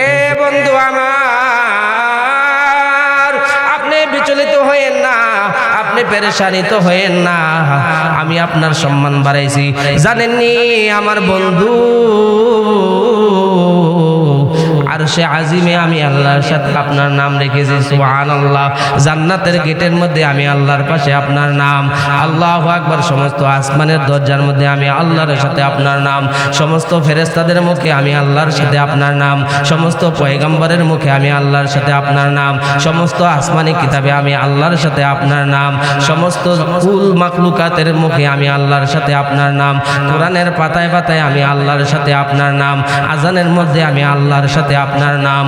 এ বন্ধু আমার, আপনি বিচলিত হয়েন না, আপনি পেরেশানিত হয়েন না। আমি আপনার সম্মান বাড়াইছি জানেননি আমার বন্ধু। আরশে আজিমে আমি আল্লাহর সাথে আপনার নাম রেখেছি, সুবহানাল্লাহ। জান্নাতের গেটের মধ্যে আমি আল্লাহর পাশে আপনার নাম, আল্লাহু আকবার। সমস্ত আসমানের দরজার মধ্যে আমি আল্লাহর সাথে আপনার নাম, সমস্ত ফেরেশতাদের মুখে আমি আল্লাহর সাথে আপনার নাম, সমস্ত পয়গম্বরের মুখে আমি আল্লাহর সাথে আপনার নাম, সমস্ত আসমানি কিতাবে আমি আল্লাহর সাথে আপনার নাম, সমস্ত কুল মাখলুকাতের মুখে আমি আল্লাহর সাথে আপনার নাম, কোরআনের পাতায় পাতায় আমি আল্লাহর সাথে আপনার নাম, আজানের মধ্যে আমি আল্লাহর সাথে আপনার নাম,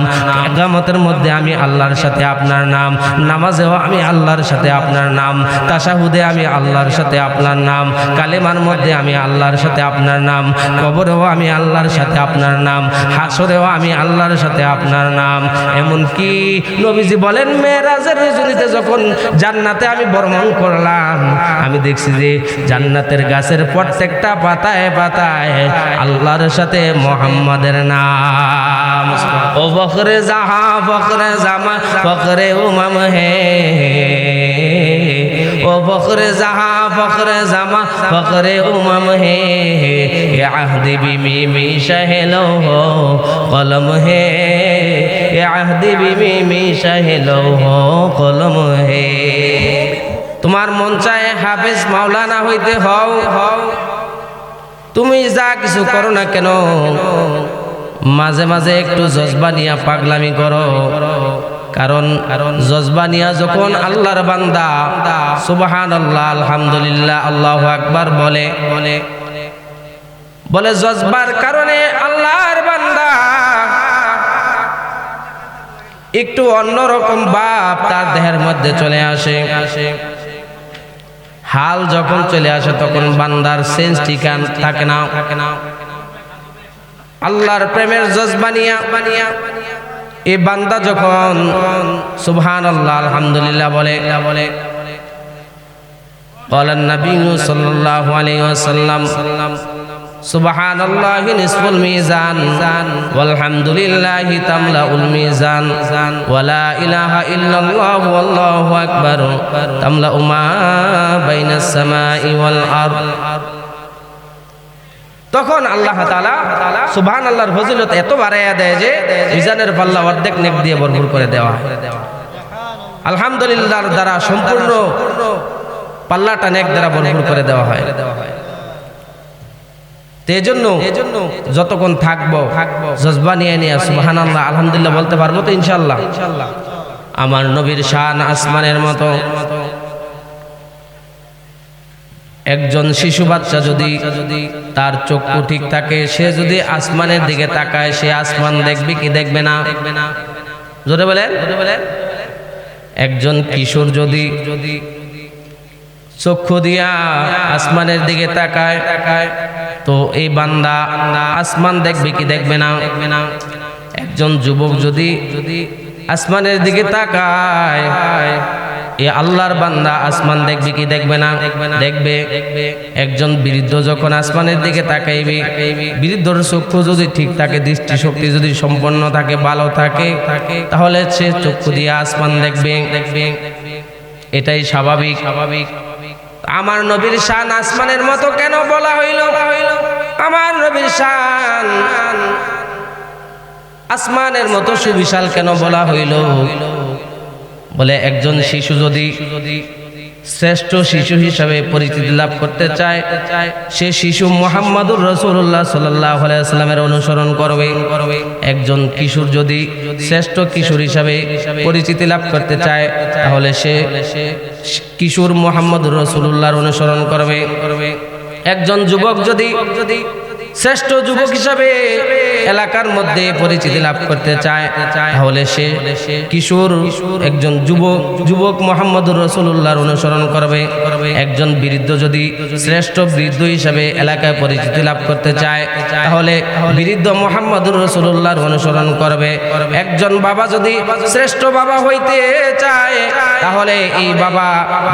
ইকামতের মধ্যে আমি আল্লাহর সাথে আপনার নাম, নামাজেও আমি আল্লাহর সাথে আপনার নাম, তাশাহুদে আমি আল্লাহর সাথে আপনার নাম, কালেমার মধ্যে আমি আল্লাহর সাথে আপনার নাম, কবরেও আমি আল্লাহর সাথে আপনার নাম, হাসরেও আমি আল্লাহর সাথে আপনার নাম। এমনকি নবীজি বলেন মেরাজের রজনীতে যখন জান্নাতে আমি ভ্রমণ করলাম, আমি দেখছি যে জান্নাতের গাছের প্রত্যেকটা পাতায় পাতায় আল্লাহর সাথে মুহাম্মাদের নাম। ও ফখরে জাহা ফখরে জামা ফখরে উমাম হে, ও ফখরে জাহা ফখরে জামা ফখরে উমাম হে, এ আহদি বিমি শাহেলো হো কলম হে, এ আহদি বিমি শাহেলো হো কলম হে। তোমার মন চায় হাফেজ মাওলানা হইতে হও, তুমি যা কিছু করো না কেন, মাঝে মাঝে একটু জজবা নিয়া পাগলামি করো। কারণ জজবা নিয়া যখন আল্লাহর বান্দা সুবহানাল্লাহ আলহামদুলিল্লাহ আল্লাহু আকবার বলে জজবার কারণে আল্লাহর বান্দা একটু অন্যরকম ভাব তার দেহের মধ্যে চলে আসে। হাল যখন চলে আসে তখন বান্দার সেন্স ঠিকান থাকে না। আল্লাহর প্রেমের জজবা নিয়া এই বান্দা যখন সুবহানাল্লাহ আলহামদুলিল্লাহ বলে বলেন নবী সাল্লাল্লাহু আলাইহি ওয়াসাল্লাম সুবহানাল্লাহি নিসফুল মিজান ওয়ালহামদুলিল্লাহি তামলাউল মিজান ওয়ালা ইলাহা ইল্লাল্লাহু আল্লাহু আকবার তামলাউ মা বাইনাস সামাই ওয়াল আরদ। তখন আল্লাহ তাআলা সুবহানাল্লাহর ফজিলত এত বাড়াইয়া দেয় যে মিজানের পাল্লা অর্ধেক নেক দিয়ে ভরপুর করে দেওয়া হয়। আলহামদুলিল্লাহর দ্বারা সম্পূর্ণ পাল্লাটা নেক দ্বারা ভরপুর করে দেওয়া হয়। এজন্য যতক্ষণ থাকবো জজবা নিয়ে সুবহানাল্লাহ আলহামদুলিল্লাহ বলতে পারবো তো ইনশাআল্লাহ। আমার নবীর শান আসমানের মতো। একজন শিশু বাচ্চা যদি তার চক্ষু ঠিক থাকে, সে যদি আসমানের দিকে তাকায়, সে আসমান দেখবে কি দেখবে না? জোরে বলেন। একজন কিশোর যদি চক্ষু দিয়া আসমানের দিকে তাকায়, তো এই বান্দা আসমান দেখবে কি দেখবে না? একজন যুবক যদি আসমানের দিকে তাকায়, এ আল্লাহর বান্দা আসমান দেখবে কি দেখবে না? দেখবে। একজন বৃদ্ধ যখন আসমানের দিকে তাকাইবে, বৃদ্ধর চক্ষু যদি ঠিক থাকে, দৃষ্টিশক্তি যদি সম্পন্ন থাকে, ভালো থাকে, তাহলে সে চক্ষু দিয়ে আসমান দেখবে। এটাই স্বাভাবিক। আমার নবীর শান আসমানের মতো কেন বলা হইল? আমার নবীর শান আসমানের মতো সুবিশাল কেন বলা হইল? বলে একজন শিশু যদি শ্রেষ্ঠ শিশু হিসাবে পরিচিতি লাভ করতে চায়, সে শিশু মুহাম্মাদুর রাসূলুল্লাহ সাল্লাল্লাহু আলাইহি ওয়াসাল্লামের অনুসরণ করবে। একজন কিশোর যদি শ্রেষ্ঠ কিশোর হিসাবে পরিচিতি লাভ করতে চায়, তাহলে সে কিশোর মুহাম্মাদুর রাসূলুল্লাহর অনুসরণ করবে। একজন যুবক যদি শ্রেষ্ঠ যুবক হিসাবে এলাকার মধ্যে পরিচিতি লাভ করতে চায়, তাহলে সে কিশোর একজন যুবক মুহাম্মদুর রাসূলুল্লাহর অনুসরণ করবে। একজন বৃদ্ধ যদি শ্রেষ্ঠ বৃদ্ধ হিসাবে এলাকায় পরিচিতি লাভ করতে চায়, তাহলে বৃদ্ধ মুহাম্মদুর রাসূলুল্লাহর অনুসরণ করবে। একজন বাবা যদি শ্রেষ্ঠ বাবা হইতে চায়, তাহলে এই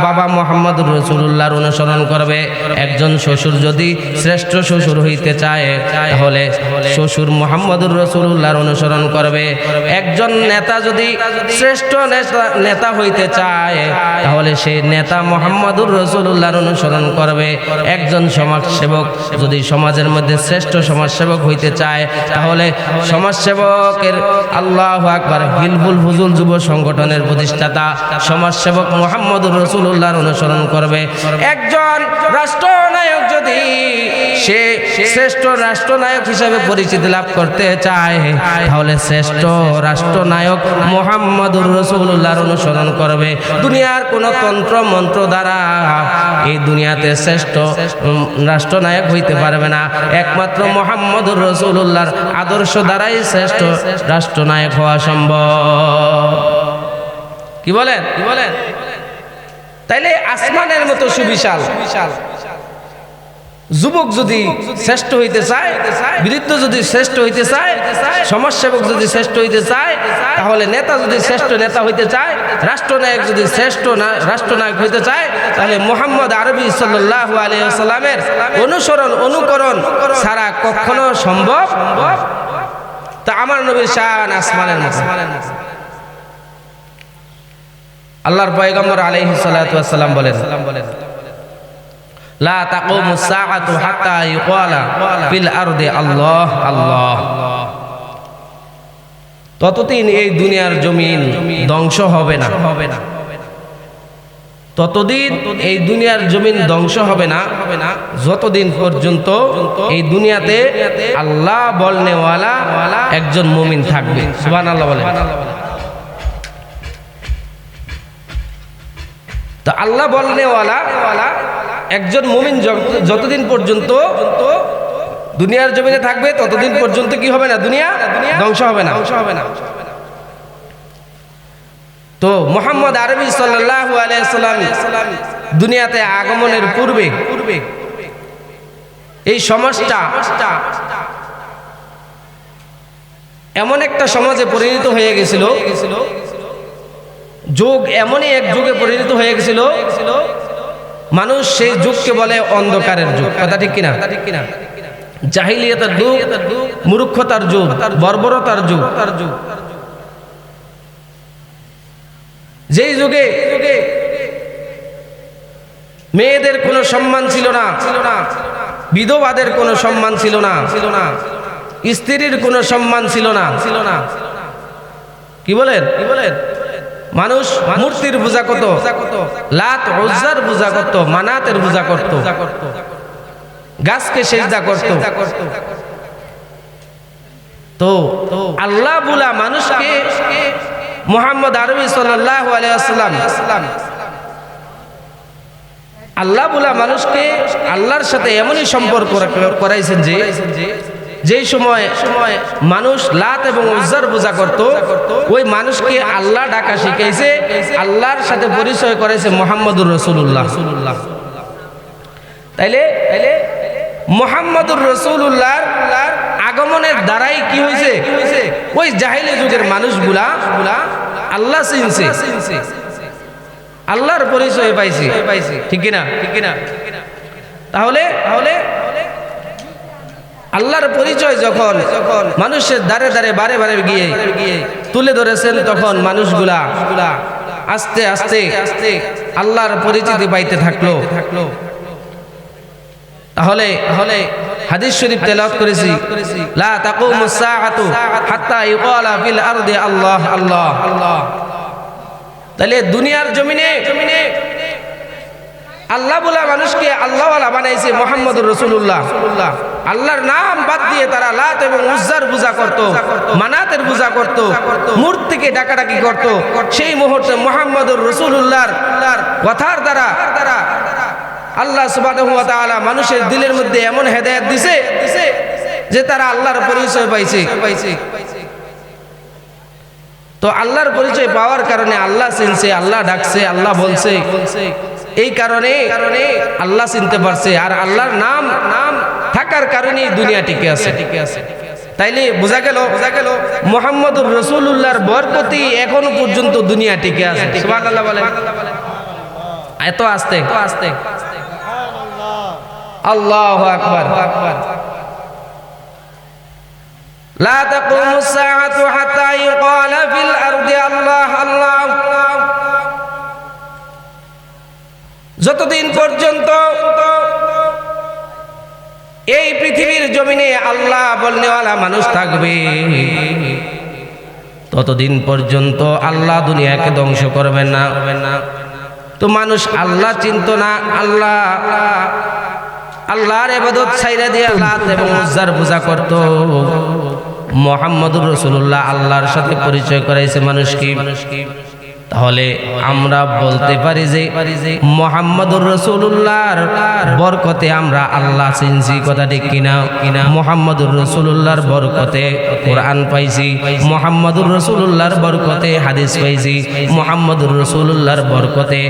বাবা মুহাম্মদুর রাসূলুল্লাহর অনুসরণ করবে। একজন শ্বশুর যদি শ্রেষ্ঠ শ্বশুর হইতে চায়, চায় তাহলে শ্বশুর মুহাম্মদুর রাসূলুল্লাহর অনুসরণ করবে। একজন নেতা যদি শ্রেষ্ঠ নেতা হইতে চায় তাহলে সেই নেতা মুহাম্মদুর রাসূলুল্লাহর অনুসরণ করবে। একজন সমাজসেবক যদি সমাজের মধ্যে শ্রেষ্ঠ সমাজসেবক হইতে চায় তাহলে সমাজসেবকের আল্লাহু আকবার হিলফুল ফুজুল যুব সংগঠনের প্রতিষ্ঠাতা সমাজসেবক মুহাম্মদুর রাসূলুল্লাহর অনুসরণ করবে। একজন রাষ্ট্রনায়ক যদি সে শ্রেষ্ঠ রাষ্ট্রনায়ক হিসেবে পরিচিতি লাভ করতে চায় তাহলে শ্রেষ্ঠ রাষ্ট্রনায়ক মুহাম্মদুর রাসূলুল্লাহর অনুসরণ করবে। দুনিয়ার কোনো তন্ত্র মন্ত্র দ্বারা এই দুনিয়াতে শ্রেষ্ঠ রাষ্ট্রনায়ক হইতে পারবে না, একমাত্র মুহাম্মদুর রাসূলুল্লাহর আদর্শ দ্বারাই শ্রেষ্ঠ রাষ্ট্রনায়ক হওয়া সম্ভব। কি বলেন? তাইলে আসমানের মতো সুবিশাল যুবক যদি শ্রেষ্ঠ হইতে চায়, বৃদ্ধ যদি শ্রেষ্ঠ হইতে চায়, সমাজসেবক যদি শ্রেষ্ঠ হইতে চায়, তাহলে নেতা যদি শ্রেষ্ঠ নেতা হইতে চায়, রাষ্ট্রনায়ক যদি শ্রেষ্ঠ রাষ্ট্রনায়ক হইতে চায়, তাহলে মুহাম্মদ আরবি সাল্লাল্লাহু আলাইহি ওয়াসাল্লামের অনুকরণ ছাড়া কখনো সম্ভব। তা আমার নবীর শান আসমানের মতো। আল্লাহর পয়গম্বর আলাইহিস সালাতু ওয়াস সালাম বলেন, লা তাকুমুস সাআতু হাত্তা ইউকালা ফিল আরদি আল্লাহ আল্লাহ। ততদিন এই দুনিয়ার জমিন ধ্বংস হবে না, ততদিন এই দুনিয়ার জমিন ধ্বংস হবে না যতদিন পর্যন্ত এই দুনিয়াতে আল্লাহ বলনেওয়ালা একজন মুমিন থাকবে। সুবহানাল্লাহ বলেন। তো আল্লাহ বলনেওয়ালা একজন মুমিন যতদিন পর্যন্ত দুনিয়ার জমিনে থাকবে ততদিন পর্যন্ত কি হবে না? দুনিয়া ধ্বংস হবে না। তো মুহাম্মদ আরবি সাল্লাল্লাহু আলাইহি ওয়াসাল্লাম দুনিয়াতে আগমনের পূর্বে এই সমাজটা এমন একটা সমাজে পরিণত হয়ে গেছিল, যুগ এমনই এক যুগে পরিণত হয়ে গেছিল, মানুষ সেই যুগকে বলে অন্ধকারের যুগ। কথা ঠিক কিনা? জাহিলিয়াতের যুগ, মূর্খতার যুগ, বর্বরতার যুগ। যেই যুগে মেয়েদের কোনো সম্মান ছিল না, বিধবাদের কোনো সম্মান ছিল না, স্ত্রীর কোনো সম্মান ছিল না। কি বলেন? মানুষ মূর্তির পূজা করত, লাত উজ্জার পূজা করত, মানাতের পূজা করত, গাছকে সিজদা করত। তো আল্লাহ বুলা মানুষকে মুহাম্মদ আরবি সাল্লাল্লাহু আলাইহি ওয়াসাল্লাম আল্লাহ বুলা মানুষকে আল্লাহর সাথে এমনই সম্পর্ক করাইছেন যে যেই সময় মানুষ লাত এবং উজ্জার পূজা করত, ওই মানুষকে আল্লাহ ডাকা শিখাইছে, আল্লাহর সাথে পরিচয় করেছে মুহাম্মদুর রাসূলুল্লাহ। তাইলে মুহাম্মদুর রাসূলুল্লাহর আগমনের দ্বারাই কি হয়েছে? ওই জাহিলি যুগের মানুষগুলা আল্লাহ চিনছে, আল্লাহর পরিচয় পাইছে। ঠিক কিনা? তাহলে আল্লাহর পরিচয় যখন মানুষের দ্বারে দ্বারে বারে বারে গিয়ে তুলে ধরেছেন, তখন মানুষগুলা আস্তে আস্তে আল্লাহর পরিচিতি পাইতে থাকলো। তাহলে হাদিস শরীফ তেলাওয়াত করেছি, লা তাকুমুস সাআতু হাত্তা ইউকালা ফিল আরদি আল্লাহ আল্লাহ। তাহলে দুনিয়ার জমিনে আল্লাহ বলা মানুষকে আল্লাহওয়ালা বানাইছে মুহাম্মদুর রাসূলুল্লাহ। আল্লাহর নাম বাদ দিয়ে তারা লাত এবং উজ্জার পূজা করত, মানাতের পূজা করত, মূর্তিকে ডাকাডাকি করত। সেই মুহূর্তে মুহাম্মদুর রাসূলুল্লাহর কথার দ্বারা আল্লাহ সুবহানাহু ওয়া তাআলা মানুষের দিলের মধ্যে এমন হেদায়েত দিছে যে তারা আল্লাহর পরিচয় পাইছে। তো আল্লাহর পরিচয় পাওয়ার কারণে আল্লাহ চিনছে, আল্লাহ ডাকছে, আল্লাহ বলছে, এই কারণে আল্লাহ চিনতে পারছে। আর আল্লাহর নাম থাকার কারণে দুনিয়া টিকে আছে। তাইলে বোঝা গেল মুহাম্মদুর রাসূলুল্লাহর বরকতি এখনো পর্যন্ত দুনিয়া টিকে আছে। সুবহানাল্লাহ বলেন। এত আস্তে আল্লাহু আকবার। লা তাকুমুস সাআতু হাত্তা ইউকালা ফিল আরদি আল্লাহ আল্লাহ। যতদিন পর্যন্ত এই পৃথিবীর জমিনে আল্লাহ বলনেওয়ালা মানুষ থাকবে, ততদিন পর্যন্ত আল্লাহ দুনিয়াকে ধ্বংস করবেন না। তো মানুষ আল্লাহ চিনত না, আল্লাহর ইবাদত ছাইরা দিয়ে লাত এবং উজ্জার পূজা করত। মুহাম্মদুর রাসূলুল্লাহ আল্লাহর সাথে পরিচয় করাইছে মানুষকে। তাহলে আমরা বলতে পারি যে মুহাম্মদুর রাসূলুল্লাহর বরকতে আমরা আল্লাহ চিনছি, কথা ঠিক কিনা? মুহাম্মদুর রাসূলুল্লাহর বরকতে কোরআন পাইছি, মুহাম্মদুর রাসূলুল্লাহর বরকতে হাদিস পাইছি, মুহাম্মদুর রাসূলুল্লাহর বরকতে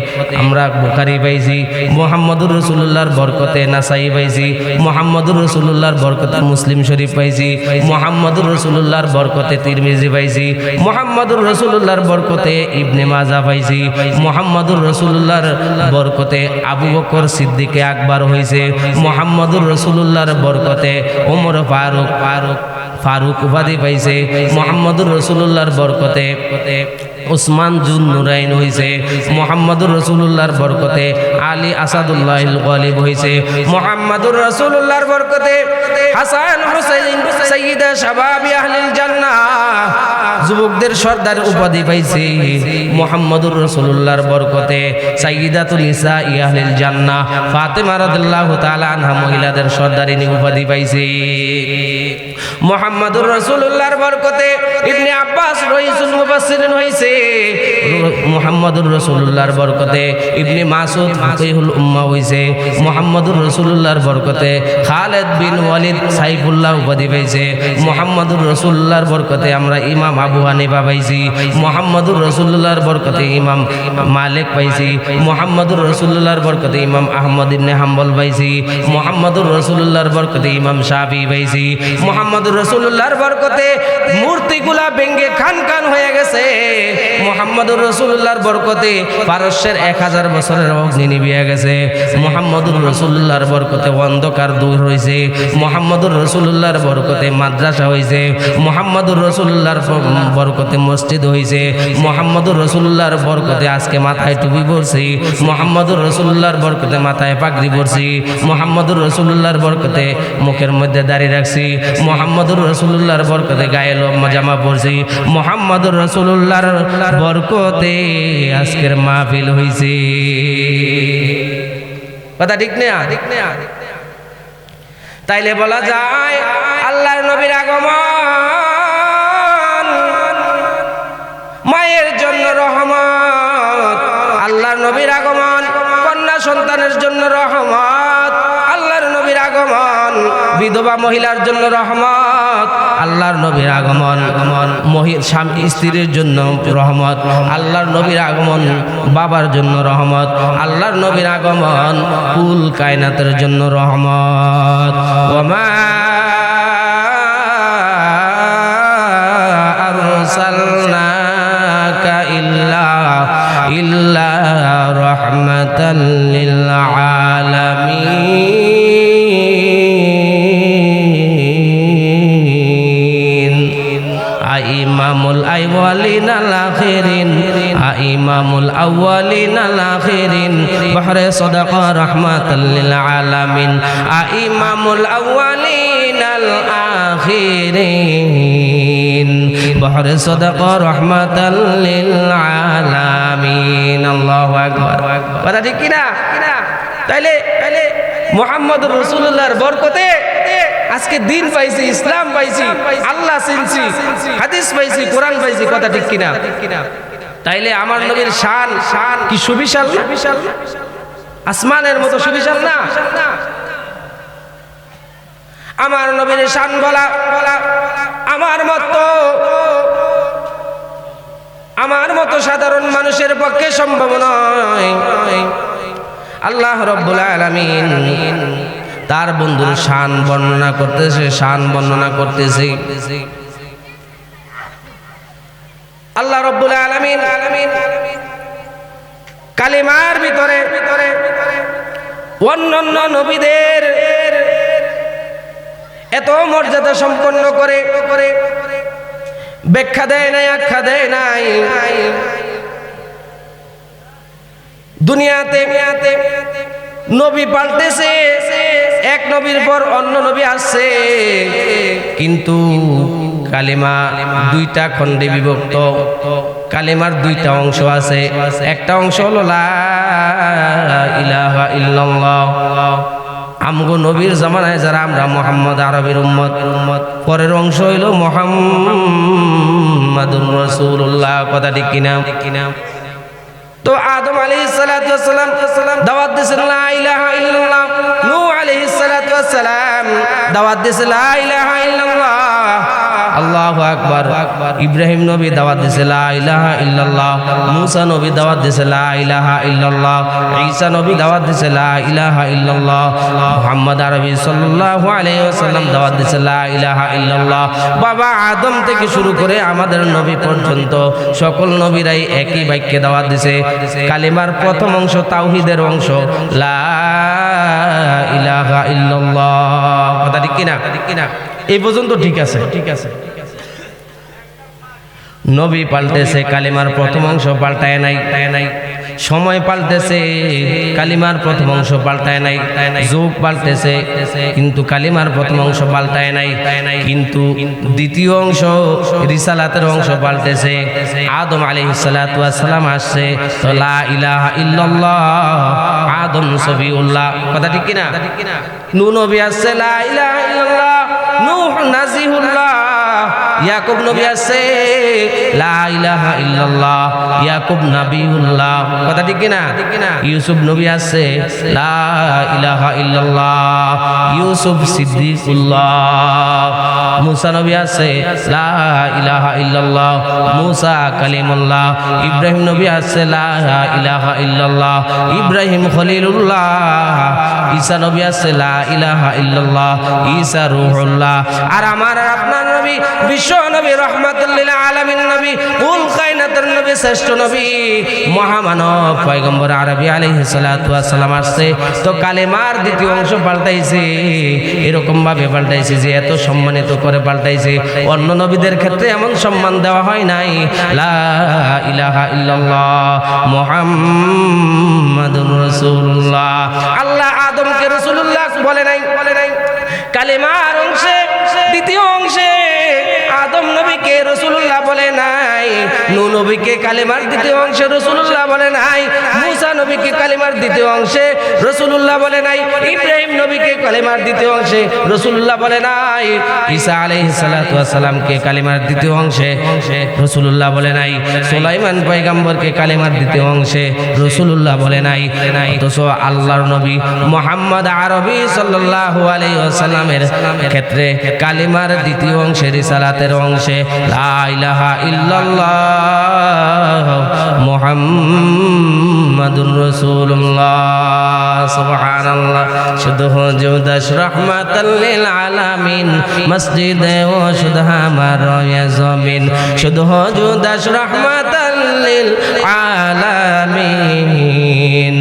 আমরা বুখারী পাইছি, মুহাম্মদুর রাসূলুল্লাহর বরকতে নাসাই পাইছি, মুহাম্মদুর রাসূলুল্লাহর বরকতে মুসলিম শরীফ পাইছি, মুহাম্মদুর রাসূলুল্লাহর বরকতে তিরমিজি পাইছি, মুহাম্মদুর রাসূলুল্লাহর বরকতে ইবনে মাজা পাইছি, মুহাম্মদুর রাসূলুল্লাহর বরকতে আবু বকর সিদ্দিকে আকবর হইছে, মুহাম্মদুর রাসূলুল্লাহর বরকতে ওমর ফারুক উপাধি পাইছে, মুহাম্মদুর রাসূলুল্লাহর বরকতে উসমান জুন নুরাইন হইছে, মুহাম্মদুর রাসূলুল্লাহর বরকতে আলী আসাদুল্লাহিল গালিব হইছে, মুহাম্মদুর রাসূলুল্লাহর বরকতে হাসান হুসাইন সাইয়্যিদা শাবাবি আহলিল জান্নাহ যুবকদের সর্দার উপাধি পাইছে, মুহাম্মদুর রাসূলুল্লাহর বরকতে সাইয়্যিদাতুন নিসাই আহলিল জান্নাহ ফাতেমা রাদিয়াল্লাহু তাআলা আনহা মহিলাদের সর্দারিনী উপাধি পাইছে, মুহাম্মদুর রাসূলুল্লাহর বরকতে ইবনে আব্বাস রাইসুল মুফাসসিরিন হইছে, মুহাম্মদুর রাসূলুল্লাহর বরকতে ইবনে মাসউদ ফাকিহুল উম্মাহ হইছে, মুহাম্মদুর রাসূলুল্লাহর বরকতে খালিদ বিন ওয়ালিদ সাইফুল্লাহ উপাধি পাইছে, মুহাম্মদুর রাসূলুল্লাহর বরকতে আমরা ইমাম আবু হানিফা পাইছি, মুহাম্মদুর রাসূলুল্লাহর বরকতে ইমাম মালিক পাইছি, মুহাম্মদুর রাসূলুল্লাহর বরকতে ইমাম আহমদ ইবনে হাম্বল পাইছি, মুহাম্মদুর রাসূলুল্লাহর বরকতে ইমাম শাফি পাইছি, মুহাম্মদুর রাসূলুল্লাহর বরকতে মূর্তিগুলা ভেঙে খান খান হয়ে গেছে, মুহাম্মদুর রাসূলুল্লাহর বরকতে পারস্যের 1000 বছরের অগ্নি নিভিয়ে গেছে, মুহাম্মদুর রাসূলুল্লাহর বরকতে অন্ধকার দূর হইছে, মুহাম্মদুর রাসূলুল্লাহর বরকতে মাদ্রাসা হইছে, মুহাম্মদুর রাসূলুল্লাহর বরকতে মসজিদ হইছে, মুহাম্মদুর রাসূলুল্লাহর বরকতে আজকে মাথায় টুপি পরছি, মুহাম্মদুর রাসূলুল্লাহর বরকতে মাথায় পাগড়ি পরছি, মুহাম্মদুর রাসূলুল্লাহর বরকতে মুখের মধ্যে দাড়ি রাখছি, মুহাম্মদুর রাসূলুল্লাহর বরকতে গায়ে লম্বা জামা পরছি, মুহাম্মদুর রাসূলুল্লাহর বরকতে আজকের মাহফিল হইছে, কথা ঠিক না? তাইলে বলা যায় আল্লাহর নবীর আগমন মায়ের জন্য রহমত, আল্লাহর নবীর আগমন কন্যা সন্তানের জন্য রহমত, আল্লাহর নবীর আগমন বিধবা মহিলার জন্য রহমত, আল্লাহর নবীর আগমন স্বামী স্ত্রীর জন্য রহমত, আল্লাহর নবীর আগমন বাবার জন্য রহমত, আল্লাহর নবীর আগমন কুল কায়নাতের জন্য রহমত। ওমা আরসালনাকা ইল্লা রাহমাতাল লিল আলামিন। ইমামুল আউয়ালিন আল আখিরিন, ইমামুল আউয়ালিন আল আখিরিন, বহরে সাদাকা রাহমাতাল লিল আলামিন, ইমামুল আউয়ালিন আল আখিরিন, বহরে সাদাকা রাহমাতাল লিল আলামিন। আল্লাহু আকবার। কথা ঠিক কি না? তাইলে মুহাম্মদুর রাসূলুল্লাহর বরকতে আজকে দিন পাইছি, ইসলাম পাইছি, আল্লাহ চিনছি, হাদিস পাইছি, কোরআন পাইছি, কথা ঠিক কিনা? তাইলে আমার নবীর শান কি সুবিশাল? আসমানের মতো সুবিশাল না? আমার নবীর শান বলা আমার মতো সাধারণ মানুষের পক্ষে সম্ভব নয়। আল্লাহ রাব্বুল আলামিন তার বন্ধুর শান বর্ণনা করতেছে, আল্লাহ রাব্বুল আলামিন কালিমার ভিতরে অন্যান্য নবীদের এত মর্যাদা সম্পন্ন করে ব্যাখ্যা দেয় নাই, আখ্যা দেয় নাই। দুনিয়াতে নবী পাল্টেছে, এক নবীর পর অন্য নবী আসছে, কিন্তু কালিমা দুইটা খণ্ডে বিভক্ত। কালিমার দুইটা অংশ আছে। একটা অংশ হলো লা ইলাহা ইল্লাল্লাহ। আমগো নবীর জামানায় যারা আমরা মুহাম্মদ আরবির উম্মত, পরের অংশ হইল মুহাম্মাদুর রাসূলুল্লাহ। কথা ঠিক কিনা? তো আদম আলাইহিস সালাতু ওয়াস সালাম দাওয়াত দিয়েছেন লা ইলাহা ইল্লাল্লাহ। নূহ আলাইহিস সালাতু ওয়াস সালাম দাওয়াত দিয়েছেন লা ইলাহা ইল্লাল্লাহ। আল্লাহু আকবার। ইব্রাহিম নবী দাওয়াত দিয়েছে লা ইলাহা ইল্লাল্লাহ। মুসা নবী দাওয়াত দিয়েছে লা ইলাহা ইল্লাল্লাহ। ঈসা নবী দাওয়াত দিয়েছে লা ইলাহা ইল্লাল্লাহ। মুহাম্মদ আরবি সাল্লাল্লাহু আলাইহি ওয়াসাল্লাম দাওয়াত দিয়েছে লা ইলাহা ইল্লাল্লাহ। বাবা আদম থেকে শুরু করে আমাদের নবী পর্যন্ত সকল নবীরাই একই বাক্যে দাওয়াত দিয়েছে। কালিমার প্রথম অংশ তাওহীদের অংশ লা ইলাহা ইল্লাল্লাহ। কথা ঠিক কিনা? এই পর্যন্ত ঠিক আছে। নবী পাল্টেছে, কালিমার প্রথম অংশ পাল্টায় নাই। সময় পাল্টেছে, কালিমার প্রথম অংশ পাল্টায় নাই। যুগ পাল্টেছে, কিন্তু কালিমার প্রথম অংশ পাল্টায় নাই। কিন্তু দ্বিতীয় অংশ রিসালাতের অংশ পাল্টেছে। আদম আলাইহিস সালাতু ওয়াস সালাম আসছে, তো লা ইলাহা ইল্লাল্লাহ আদম সফিউল্লাহ। কথা ঠিক কিনা? নূহ নবী আসছে লা ইলাহা ইল্লাল্লাহ নূহ নাজিহুল্লাহ। ইয়াকুব নবী আসছে লা ইলাহা ইল্লাল্লাহ ইয়াকুব নবিউল্লাহ। কথা ঠিক কিনা? ইউসুফ নবী আসছে লা ইলাহা ইল্লাল্লাহ ইউসুফ সিদ্দিকুল্লাহ। মুসা নবী আসছে লা ইলাহা ইল্লাল্লাহ মুসা কালিমুল্লাহ। ইব্রাহিম নবী আসছে লা ইলাহা ইল্লাল্লাহ ইব্রাহিম খলিলুল্লাহ। ঈসা নবী আসছে লা ইলাহা ইল্লাল্লাহ ঈসা রূহুল্লাহ। আর আমার আপনার নবী বিশ্ব নবী রহমাতুল লিল আলামিন নবী কুল কায়নাতের নবী শ্রেষ্ঠ নবী মহামানব পয়গম্বর আরবি আলাইহিস সালাতু ওয়াস সালাম আসছে, তো কালেমার দ্বিতীয় অংশ পাল্টাইছে। এরকম ভাবে পাল্টাইছে যে এত সম্মানিত করে পাল্টাইছে। অন্য নবীদের ক্ষেত্রে এমন সম্মান দেওয়া হয় নাই। লা ইলাহা ইল্লাল্লাহ মুহাম্মাদুর রাসূলুল্লাহ। আল্লাহ আদমকে রাসূলুল্লাহ বলে নাই। কালেমার অংশে দ্বিতীয় অংশে আদম নবীকে রাসূলুল্লাহ বলে নাই। নূহ নবীকে কালেমার দ্বিতীয় অংশে রাসূলুল্লাহ বলে নাই। মুসা নবীকে কালেমার দ্বিতীয় অংশে রাসূলুল্লাহ বলে নাই। ইব্রাহিম নবীকে কালেমার দ্বিতীয় অংশে রাসূলুল্লাহ বলে নাই। ঈসা আলাইহিস সালাতু ওয়াস সালামকে কালেমার দ্বিতীয় অংশে রাসূলুল্লাহ বলে নাই। সুলাইমান পয়গম্বরকে কালেমার দ্বিতীয় অংশে রাসূলুল্লাহ বলে নাই। অথচ আল্লাহর নবী মুহাম্মদ আরবি সাল্লাল্লাহু আলাইহি ওয়াসাল্লামের ক্ষেত্রে কালিমার দ্বিতীয় অংশে রিসালাতের অংশে লা ইলাহা ইল্লাল্লাহ মুহাম্মাদুর রাসূলুল্লাহ। সুবহানাল্লাহ। শুধু জুদাস রাহমাতাল লিল আলামিন মসজিদে ও শুধু আমার জমিন। শুধু জুদাস রাহমাতাল লিল আলামিন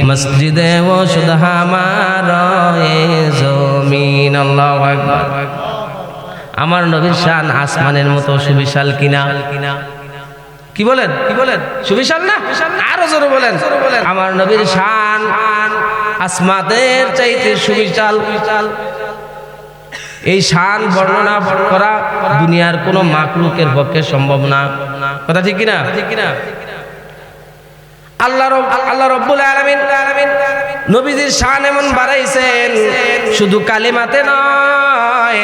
মসজিদে ও শুধু আমার জমিন। আল্লাহু আকবার। আমার নবীর শান আসমানের মতো সুবিশাল কিনা? কি বলেন? সুবিশাল না? আরো জোরে বলেন। আমার নবীর শান আসমানের চাইতে সুবিশাল। এই শান বর্ণনা করা দুনিয়ার কোনো মাখলুকের পক্ষে সম্ভব না। কথা ঠিক কিনা? আল্লাহ রব্বুল আলামিন নবীজির শান এমন বাড়াইছেন, শুধু কালিমাতে নয়।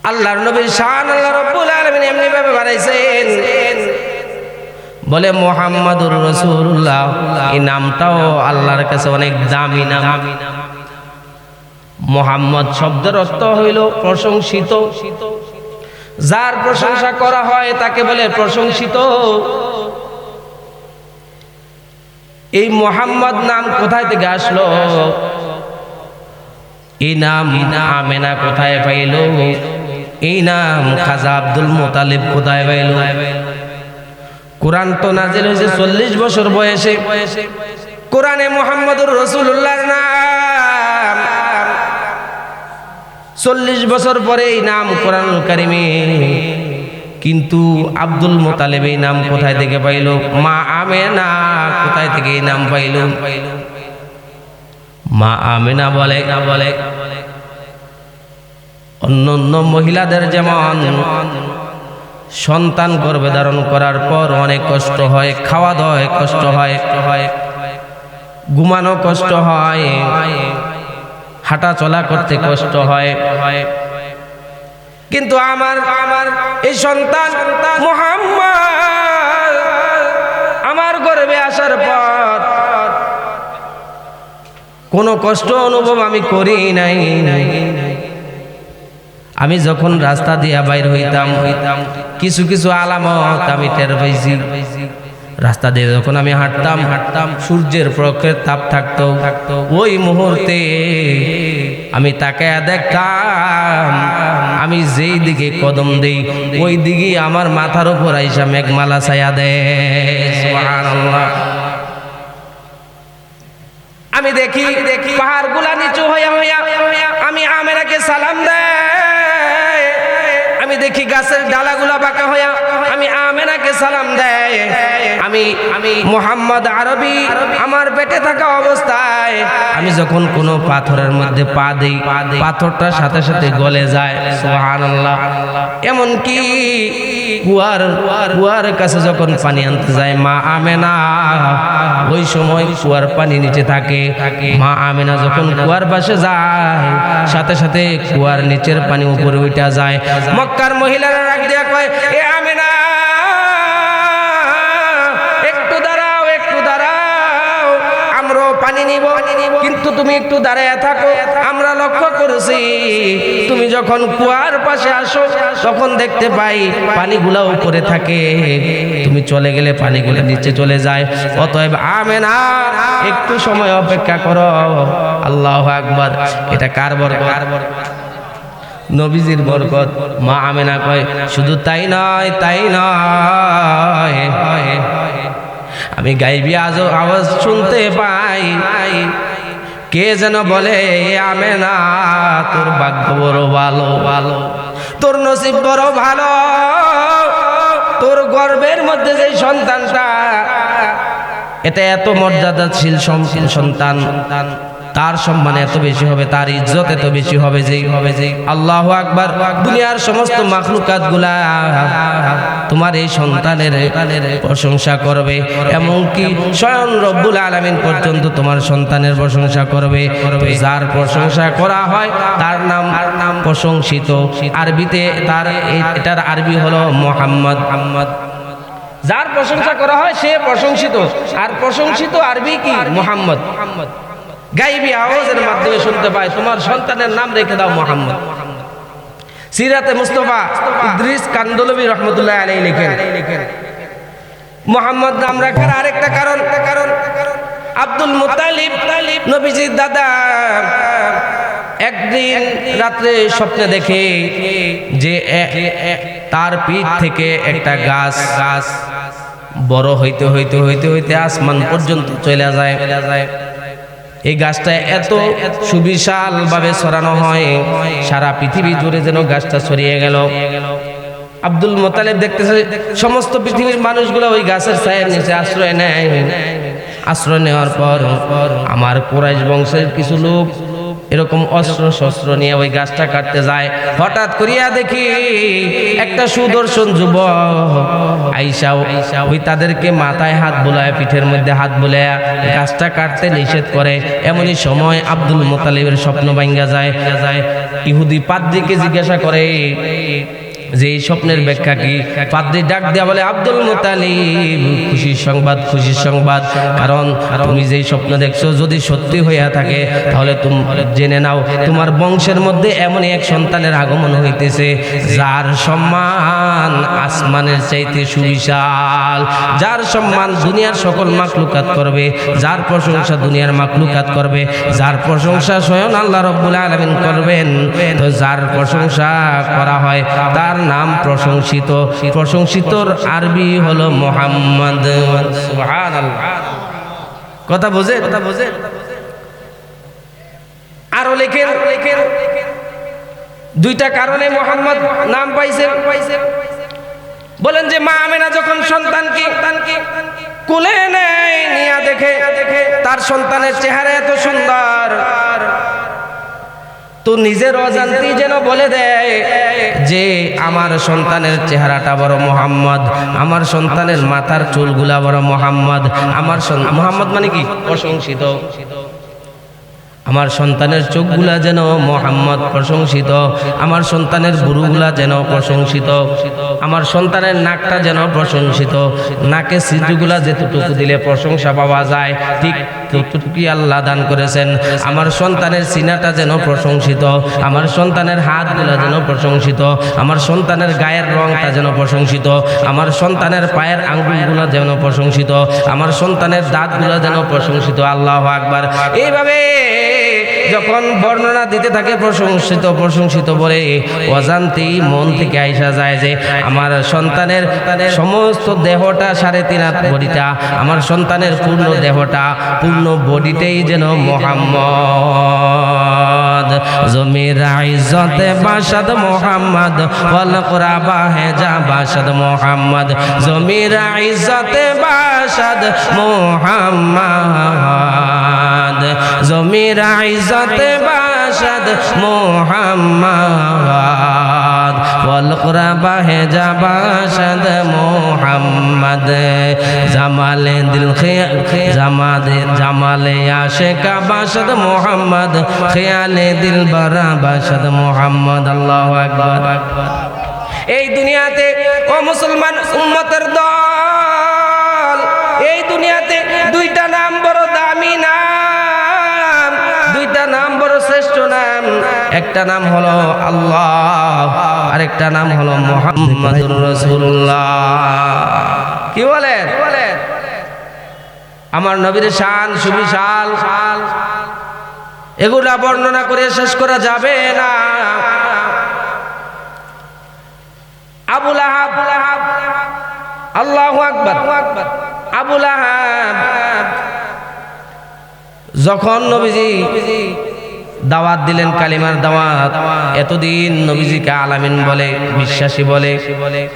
আল্লাহর নবীর শান আল্লাহ রব্বুল আলামিন এমনি ভাবে বাড়াইছেন, বলে মুহাম্মাদুর রাসূলুল্লাহ। এই নামটাও আল্লাহর কাছে অনেক দামি নাম। মুহাম্মদ শব্দের অর্থ হইল প্রশংসিত। যার প্রশংসা করা হয় তাকে বলে প্রশংসিত। এই মুহাম্মদ নাম কোথায় থেকে আসলো? এই নাম আমেনা কোথায় পাইল? এই নাম খাজা আব্দুল মুতালিব কোথায় পাইল? কোরআন তো নাজিল হয়েছে 40 বছর বয়সে। কোরআনে মুহাম্মদুর রাসূলুল্লাহর নাম 40 বছর পরে এই নাম কোরআনুল কারিমে। কিন্তু আব্দুল মুতালিব এই নাম কোথায় থেকে পাইল? মা আমেনা কোথায় থেকে এই নাম পাইল? মা আমেনা বলে অন্য মহিলাদের যেমন সন্তান গর্ভে ধারণ করার পর অনেক কষ্ট হয়, খাওয়া দাওয়ায় কষ্ট হয়, ঘুমানো কষ্ট হয়, হাঁটা চলা করতে কষ্ট হয়, কিন্তু আমার এই সন্তান মুহাম্মদ আমার গর্ভে আসার পর কোনো কষ্ট অনুভব আমি করি নাই। আমি যখন রাস্তা দিয়া বাইর হইতাম কিছু কিছু আলামত আমি টের পাইছি। রাস্তা দিয়ে যখন আমি হাঁটতাম সূর্যের প্রখর তাপ থাকতো, ওই মুহূর্তে আমি তাকায়া দেখতাম আমি যেই দিকে কদম দেই ওই দিকে আমার মাথার উপর আইসা মেঘমালা ছায়া দেয়। সুবহানাল্লাহ। আমি দেখি পাহাড়গুলা নিচু হইয়া আমি আমেনাকে সালাম দেয়, আমি দেখি গাছের ডালাগুলা বাঁকা হইয়া আমি আমেনাকে সালাম দেয়। আমি মুহাম্মদ আরবি আমার পেটে থাকা অবস্থায় আমি যখন কোনো পাথরের মধ্যে পা দেই পাথরটা সাথে সাথে গলে যায়। সুবহানাল্লাহ। এমন কি কুয়ার কাছে যখন পানি আনতে যায় মা আমেনা, ওই সময় কুয়ার পানি নিচে থাকে। মা আমেনা যখন কুয়ার পাশে যায় সাথে সাথে কুয়ার নিচের পানি উপরে উঠা যায়। মক্কার মহিলারা রাগ দিয়া কয়, এ আমেনা একটু দাঁড়াও, আমরাও পানি নিব, কিন্তু তুমি একটু দাঁড়ায় থাকো। আমরা লক্ষ্য করেছি তুমি যখন কুয়ার পাশে আসো তখন দেখতে পাই পানিগুলা উপরে থাকে, তুমি চলে গেলে পানিগুলো নিচে চলে যায়। অতএব আমেনা একটু সময় অপেক্ষা করো। আল্লাহু আকবার। এটা কার বরকত? নবীজির বরকত। মা আমেনা কয় শুধু তাই নয়, আমি গাইবি আওয়াজ শুনতে পাই, কে যেন বলে, আমেনা তোর ভাগ্য বড় ভালো, তোর নসিব বড় ভালো, তোর গর্ভের মধ্যে যে সন্তানটা এটা এত মর্যাদাশীল সন্তান, তার সম্মান এত বেশি হবে, তার ইজ্জত এত বেশি হবে যে আল্লাহু আকবার। দুনিয়ার সমস্ত মাখলুকাত গুলা তোমার এই সন্তানের প্রশংসা করবে, এমনকি স্বয়ং রব্বুল আলামিন পর্যন্ত তোমার সন্তানের প্রশংসা করবে। যার প্রশংসা করা হয় তার নাম প্রশংসিত। আরবিতে এটার আরবি হলো মুহাম্মদ। যার প্রশংসা করা হয় সে প্রশংসিত, আর প্রশংসিত আরবি কি? মুহাম্মদ। গাইবি আওয়াজের মাধ্যমে শুনতে পাই তোমার সন্তানের নাম রেখে দাও মুহাম্মদ। সিরাতে মুস্তাফা ইদ্রিস কান্দলবী রহমতুল্লাহ আলাইহি লিখেন, মুহাম্মদ নাম রাখার আরেকটা কারণ আব্দুল মুত্তালিব নবীজির দাদা একদিন রাত্রে স্বপ্নে দেখে যে তার পিঠ থেকে একটা গাছ বড় হইতে হইতে হইতে হইতে আসমান পর্যন্ত চলে যায়। এই গাছটা এত সুবিশাল ভাবে ছড়ানো হয়, সারা পৃথিবী জুড়ে যেন গাছটা ছড়িয়ে গেল। আব্দুল মুত্তালিব দেখতেছে সমস্ত পৃথিবীর মানুষগুলো ওই গাছের ছায়ার নিচে আশ্রয় নেয়। আশ্রয় নেওয়ার পর আমার কুরাইশ বংশের কিছু লোক এরকম অস্ত্র শস্ত্র নিয়ে ওই গাছটা কাটতে যায়। হঠাৎ করিয়া দেখি একটা সুদর্শন যুবক আইসা ওই তাদেরকে মাথায় হাত বুলায়, পিঠের মধ্যে হাত বুলায় গাছটা কাটতে নিষেধ করে। এমনই সময় আব্দুল মুত্তালিবের স্বপ্ন ভাঙ্গা যায়। ইহুদি পাদ্রীকে জিজ্ঞাসা করে যে এই স্বপ্নের ব্যাখ্যা কি? পাদ্রী ডাক দেয়া বলে, আব্দুল মুত্তালিব খুশির সংবাদ, কারণ তুমি যেই স্বপ্ন দেখছো যদি সত্যি হইয়া থাকে তাহলে তুমি জেনে নাও তোমার বংশের মধ্যে এমনই এক সন্তানের আগমন হইতেছে যার সম্মান আসমানের চাইতে সুবিশাল, যার সম্মান দুনিয়ার সকল মাখলুকাত করবে, যার প্রশংসা দুনিয়ার মাখলুকাত করবে, যার প্রশংসা স্বয়ং আল্লাহ রাব্বুল আলামিন করবেন। তো যার প্রশংসা করা হয় তার নাম প্রশংসিত। প্রশংসিতর আরবি হলো মুহাম্মদ। সুবহানাল্লাহ। কথা বোঝে? আরো লেখেন দুইটা কারণে মোহাম্মদ নাম পাইছেন। বলেন যে মা আমেনা যখন সন্তানকে কোলে নেয়, নিয়া দেখে তার সন্তানের চেহারা এত সুন্দর, তো নিজের অজান্তেই যেন বলে দেয় যে আমার সন্তানের চেহারাটা বড় মোহাম্মদ, আমার সন্তানের মাথার চুলগুলা বড় মোহাম্মদ, আমার মোহাম্মদ মানে কি প্রশংসিত, আমার সন্তানের চোখগুলা যেন মোহাম্মদ প্রশংসিত, আমার সন্তানের বুড়ুগুলা যেন প্রশংসিত, আমার সন্তানের নাকটা যেন প্রশংসিত, নাকে সিজুগুলা যেটুকু দিলে প্রশংসা পাওয়া যায় ঠিক ততটুকুই আল্লাহ দান করেছেন। আমার সন্তানের সিনাটা যেন প্রশংসিত, আমার সন্তানের হাতগুলা যেন প্রশংসিত, আমার সন্তানের গায়ের রংটা যেন প্রশংসিত, আমার সন্তানের পায়ের আঙ্গুলগুলো যেন প্রশংসিত, আমার সন্তানের দাঁতগুলো যেন প্রশংসিত। আল্লাহু আকবার। এইভাবে যখন বর্ণনা দিতে থাকে প্রশংসিত প্রশংসিত বলে, অজান্তেই মন থেকে আইসা যায় যে আমার সন্তানের সমস্ত দেহটা 3.5 হাত বডিটা, আমার সন্তানের পূর্ণ দেহটা পূর্ণ বডিটাই যেন মোহাম্মদ। জমির ইজ্জতে বাসাদ মোহাম্মদ, ওয়াল কুরবা হেজা বাসাদ মোহাম্মদ, জমির ইজ্জতে বাসাদ মোহাম্মদ, জমির ইজ্জতে বাসাদ মোহাম্মদ, ওয়াল কুরবা হেজা বাসাদ মোহাম্মদ, জামালে দিল জামালে আশিকা বাসাদ মোহাম্মদ, খেয়ালে দিল বরা বাসাদ মোহাম্মদ। আল্লাহু আকবার। এই দুনিয়াতে ও মুসলমান উম্মতের দল, এই দুনিয়াতে দুইটা নাম বড় দামি নাম, দুইটা নাম বড় শ্রেষ্ঠ নাম। একটা নাম হলো আল্লাহ, আরেকটা নাম হলো মুহাম্মাদুর রাসূলুল্লাহ। কি বলেন? আমার নবীর শান সুবিশাল, এগুলা বর্ণনা করে শেষ করা যাবে না। আবু লাহাব, আল্লাহু আকবার, আবু লাহাব যখন নবীজি দাওয়াত দিলেন, কালিমার দাওয়াত, এতদিন নবীজিকে আলামিন বলে, বিশ্বাসী বলে,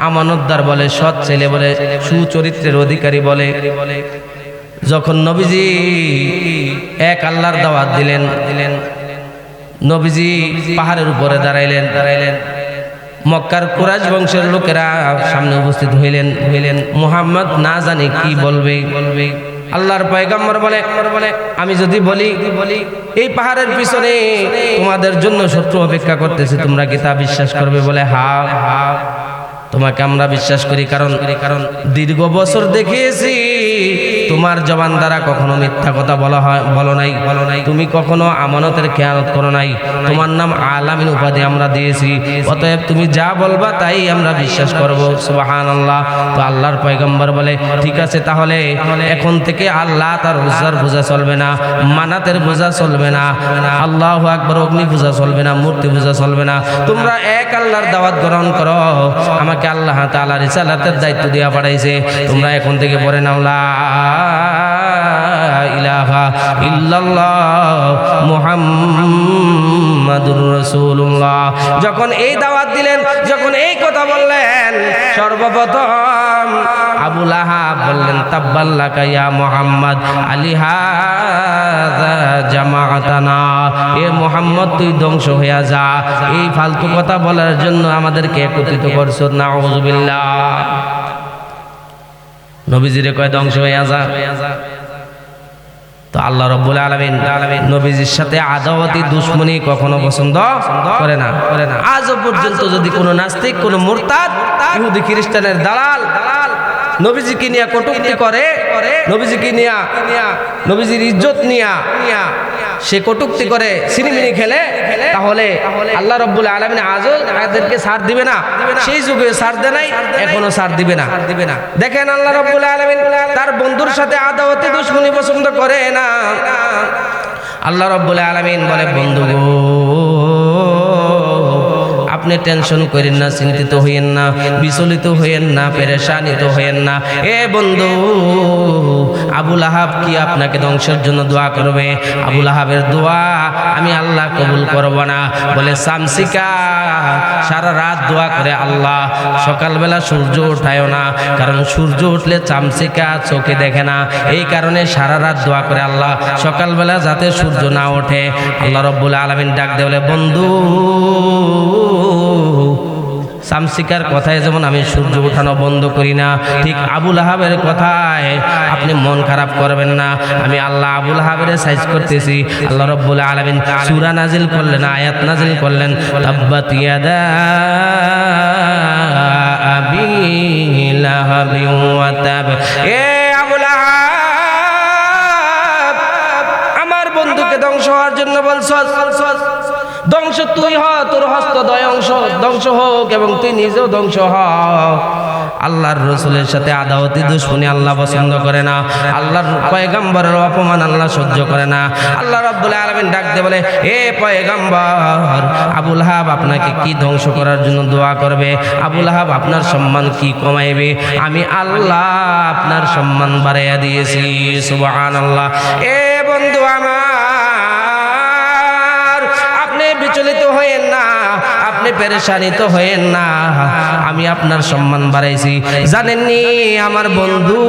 আমানতদার বলে, সৎ ছেলে বলে, সুচরিত্রের অধিকারী বলে, যখন নবীজি এক আল্লাহর দাওয়াত দিলেন, নবীজি পাহাড়ের উপরে দাঁড়াইলেন, মক্কার কুরাইশ বংশের লোকেরা সামনে উপস্থিত হইলেন। মুহাম্মদ না জানি কি বলবে। আল্লাহর পয়গম্বর বলে, আমি যদি বলি এই পাহাড়ের পিছনে তোমাদের জন্য শত্রু অপেক্ষা করতেছে, তোমরা কি তা বিশ্বাস করবে? বলে হ্যাঁ, তোমাকে আমরা বিশ্বাস করি, কারণ দীর্ঘ বছর দেখিয়েছি তোমার জবান দ্বারা কখনো মিথ্যা কথা বলো নাই, তুমি কখনো আমানতের খেয়ানত করো নাই, তোমার নাম আলামিন উপাধি আমরা দিয়েছি, অতএব তুমি যা বলবা তাই আমরা বিশ্বাস করব। সুবহানাল্লাহ। তো আল্লাহর পয়গম্বর বলে, ঠিক আছে, তাহলে এখন থেকে আল্লাহ তার উজ্জার পূজা চলবে না, মানাতের পূজা চলবে না, আল্লাহু আকবার অগ্নি পূজা চলবে না, মূর্তি পূজা চলবে না, তোমরা এক আল্লাহর দাওয়াত গ্রহণ করো। আমাকে আল্লাহ তাআলা রিসালাতের দায়িত্ব দিয়া পাঠাইছে, তোমরা এখন থেকে পড়ে নাও লা ইলাহা ইল্লাল্লাহ মুহাম্মাদুর রাসূলুল্লাহ। যখন এই দাওয়াত দিলেন, যখন এই কথা বললেন, সর্বপ্রথম আবু লাহাব বললেন, তাব্বাল্লাকা ইয়া মুহাম্মদ আলিহাযা জামাআতানা, এ মুহাম্মদ তুই ধ্বংস হইয়া যা, এই ফালতু কথা বলার জন্য আমাদেরকে একত্রিত করছো। নাউযুবিল্লাহ। নবীজিরে কয় ধ্বংস হইয়া যা। তো আল্লাহ রাব্বুল আলামিন নবীজির সাথে আদাওয়াতি দুশমনী কখনো পছন্দ করে না। আজও পর্যন্ত যদি কোনো নাস্তিক, কোনো মুরতাদ, ইহুদি খ্রিস্টানের দালাল নবীজিকে নিয়ে কটূক্তি করে, নবীজিকে নিয়ে, নবীজির ইজ্জত নিয়ে সে কটূক্তি করে, সিনেমিনি খেলে, তাহলে আল্লাহ রাব্বুল আলামিন আজও তাদেরকে ছাড় দিবে না। সেই যুগে ছাড় দেয় নাই, এখনো ছাড় দিবে না। দেখেন আল্লাহ রাব্বুল আলামিন তার বন্ধুর সাথে আদাওয়াতি দুশমনী পছন্দ করে না। আল্লাহ রাব্বুল আলামিন বলে, বন্ধু গো, আপনি টেনশন করেন না, চিন্তিত হইয়েন না, বিচলিত হইয়েন না, পেরেশানিত হইয়েন না। এ বন্ধু, আবু লাহাব কি আপনাকে ধ্বংসের জন্য দোয়া করবে? আবু লাহাবের দোয়া আমি আল্লাহ কবুল করব না। বলে সামসিকা সারা রাত দোয়া করে, আল্লাহ সকালবেলা সূর্য উঠায়ও না, কারণ সূর্য উঠলে চামচিকা চোখে দেখে না। এই কারণে সারা রাত দোয়া করে, আল্লাহ সকালবেলা যাতে সূর্য না ওঠে। আল্লাহ রব্বুল আলামিন ডাক দিয়ে বলে, বন্ধু সামসিকার কথায় যেমন আমি সূর্য উঠানো বন্ধ করি না, ঠিক আবু লাহাবের কথায় আপনি মন খারাপ করবেন না। আমি আল্লাহ আবু লাহাবের সাইজ করতেছি। আল্লাহ রব্বুল আলামিন সূরা নাজিল করলেন, আয়াত নাজিল করলেন, তাব্বাত ইয়াদা আবি লাহাবি ওয়া তাব। এ আবু লাহাব, আমার বন্ধুকে ধ্বংস হওয়ার জন্য বলছস? ধ্বংস তুই হ, তোর হস্ত ধ্বংস হোক এবং তুই নিজেও ধ্বংস হ। আল্লাহর রাসূলের সাথে আদাওয়াতি দুশমনী আল্লাহ পছন্দ করে না। আল্লাহর পয়গম্বরের অপমান আল্লাহ সহ্য করে না। আল্লাহ রাব্বুল আলামিন ডাক দিয়ে বলে, এ পয়গম্বর, আবু লাহাব আপনাকে কি ধ্বংস করার জন্য দোয়া করবে? আবু লাহাব আপনার সম্মান কি কমাইবে? আমি আল্লাহ আপনার সম্মান বাড়াইয়া দিয়েছি। সুবহানাল্লাহ। এ বন্ধু আমার, আপনি বিচলিত হয়েন না, আপনি পেরেশানিত হয়েন না, আমি আপনার সম্মান বাড়াইছি। জানেননি আমার বন্ধু,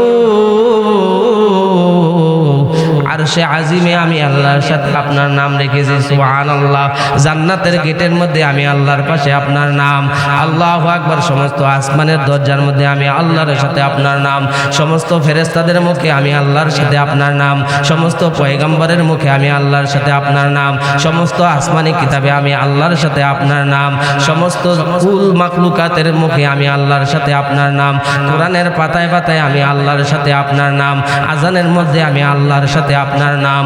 আরশে আজিমে আমি আল্লাহর সাথে আপনার নাম রেখেছি। সুবহানাল্লাহ। জান্নাতের গেটের মধ্যে আমি আল্লাহর পাশে আপনার নাম। আল্লাহু আকবার। সমস্ত আসমানের দরজার মধ্যে আমি আল্লাহর সাথে আপনার নাম। সমস্ত ফেরেশতাদের মুখে আমি আল্লাহর সাথে আপনার নাম। সমস্ত পয়গম্বরের মুখে আমি আল্লাহর সাথে আপনার নাম। সমস্ত আসমানি কিতাবে আমি আল্লাহর সাথে আপনার নাম। সমস্ত কুল মাখলুকাতের মুখে আমি আল্লাহর সাথে আপনার নাম। কোরআনের পাতায় পাতায় আমি আল্লাহর সাথে আপনার নাম। আজানের মধ্যে আমি আল্লাহর সাথে আপনার নাম।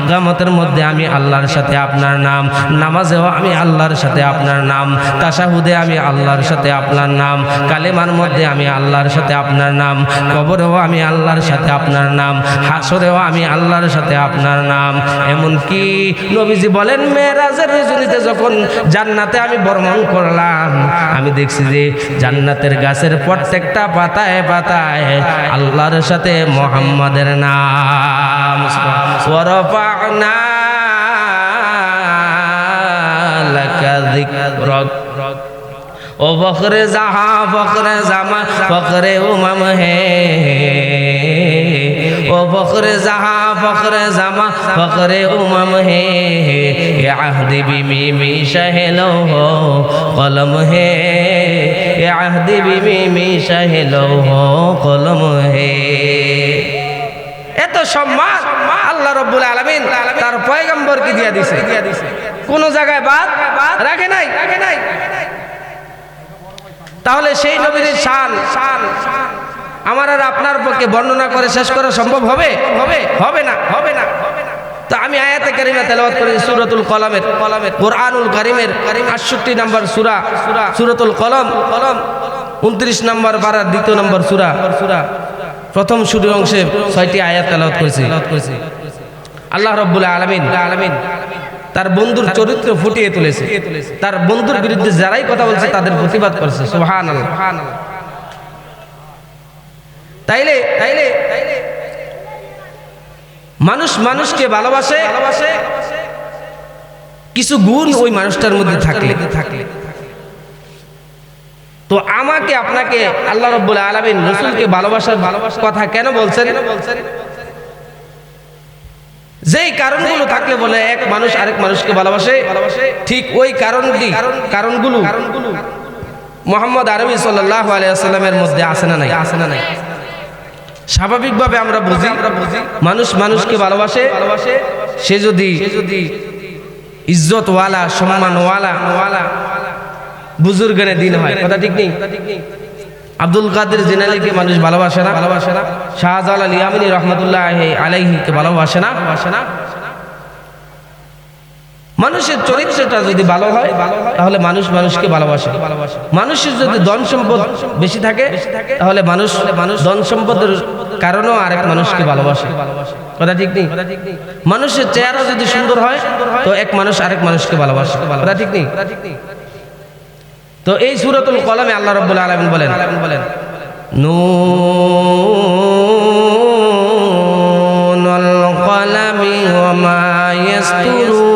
ইকামতের মধ্যে আমি আল্লাহর সাথে আপনার নাম। নামাজেও আমি আল্লাহর সাথে আপনার নাম। তাশাহুদে আমি আল্লাহর সাথে আপনার নাম। কালেমার মধ্যে আমি আল্লাহর সাথে আপনার নাম। কবরেও আমি আল্লাহর সাথে আপনার নাম। হাসরেও আমি আল্লাহর সাথে আপনার নাম। এমনকি নবীজি বলেন, মেরাজের রজনীতে যখন জান্নাতে আমি ভ্রমণ করলাম, আমি দেখছি যে জান্নাতের গাছের প্রত্যেকটা পাতায় পাতায় আল্লাহর সাথে মুহাম্মাদের নাম। ওয়ারাফা'না লাকা যিকরাক। ও ফখরে জাহা ফখরে জামা ফখরে উমাম হে, ও ফখরে জাহা ফখরে জামা ফখরে উমাম হে, এ আহদি বিমি শাহেলো হো কলম হে, এ আহদি বিমি শাহেলো হো কলম হে। এত সম্মান আল্লাহ রাব্বুল আলামিন তার পয়গম্বরকে দিয়ে দিয়েছে, কোন জায়গায় বাদ রাখে নাই। তাহলে সেই নবীর শান আমার আর আপনার পক্ষে বর্ণনা করে শেষ করা সম্ভব হবে? হবে না। তো আমি আয়াতে কারিমা তেলাওয়াত করি সূরাতুল কলমের, কোরআনুল কারীমের ৬৮ নম্বর সূরা, সূরাতুল কলম ২৯ নম্বর পারার ২ নম্বর সূরা, প্রথম শুরুর অংশে ৬টি আয়াত তেলাওয়াত করেছি। আল্লাহ রাব্বুল আলামিন তার বন্ধুর চরিত্র ফুটিয়ে তুলেছে। তার বন্ধুর বিরুদ্ধে যারাই কথা বলছে তাদের প্রতিবাদ করছে। সুবহানাল্লাহ। তাইলে মানুষ মানুষকে ভালোবাসে, কিছু গুণ ওই মানুষটার মধ্যে থাকলে। তো আমাকে আপনাকে আল্লাহ রাব্বুল আলামিন রাসূলকে ভালোবাসার কথা কেন বলছেন? যেই কারণগুলো থাকলে বলে এক মানুষ আরেক মানুষকে ভালোবাসে, ঠিক ওই কারণগুলো মুহাম্মদ আরবি সাল্লাল্লাহু আলাইহি ওয়াসাল্লামের মধ্যে আছে না নাই? স্বাভাবিকভাবে আমরা বুঝি মানুষ মানুষকে ভালোবাসে সে যদি ইজ্জতওয়ালা, সম্মানওয়ালা, বুজুর্গের দিন হয়। কথা ঠিক নেই? আব্দুল কাদের জিলানীকে মানুষ ভালোবাসে না? শাহজালাল ইয়ামানী রহমাতুল্লাহ আলাইহিকে ভালোবাসে না? মানুষের চরিত্রটা যদি ভালো হয় তাহলে মানুষ মানুষকে ভালোবাসে। মানুষের যদি ধন সম্পদ বেশি থাকে তাহলে মানুষ ধন সম্পদের কারণেও আরেক মানুষকে ভালোবাসে। কথা ঠিক নেই? মানুষের চেহারা যদি সুন্দর হয় তো এক মানুষ আরেক মানুষকে ভালোবাসে। কথা ঠিক নেই? তো এই সূরাতুল কলমে আল্লাহ রাব্বুল আলামিন বলেন নুনুল কলামি ওয়া মা ইয়াসতুরুন।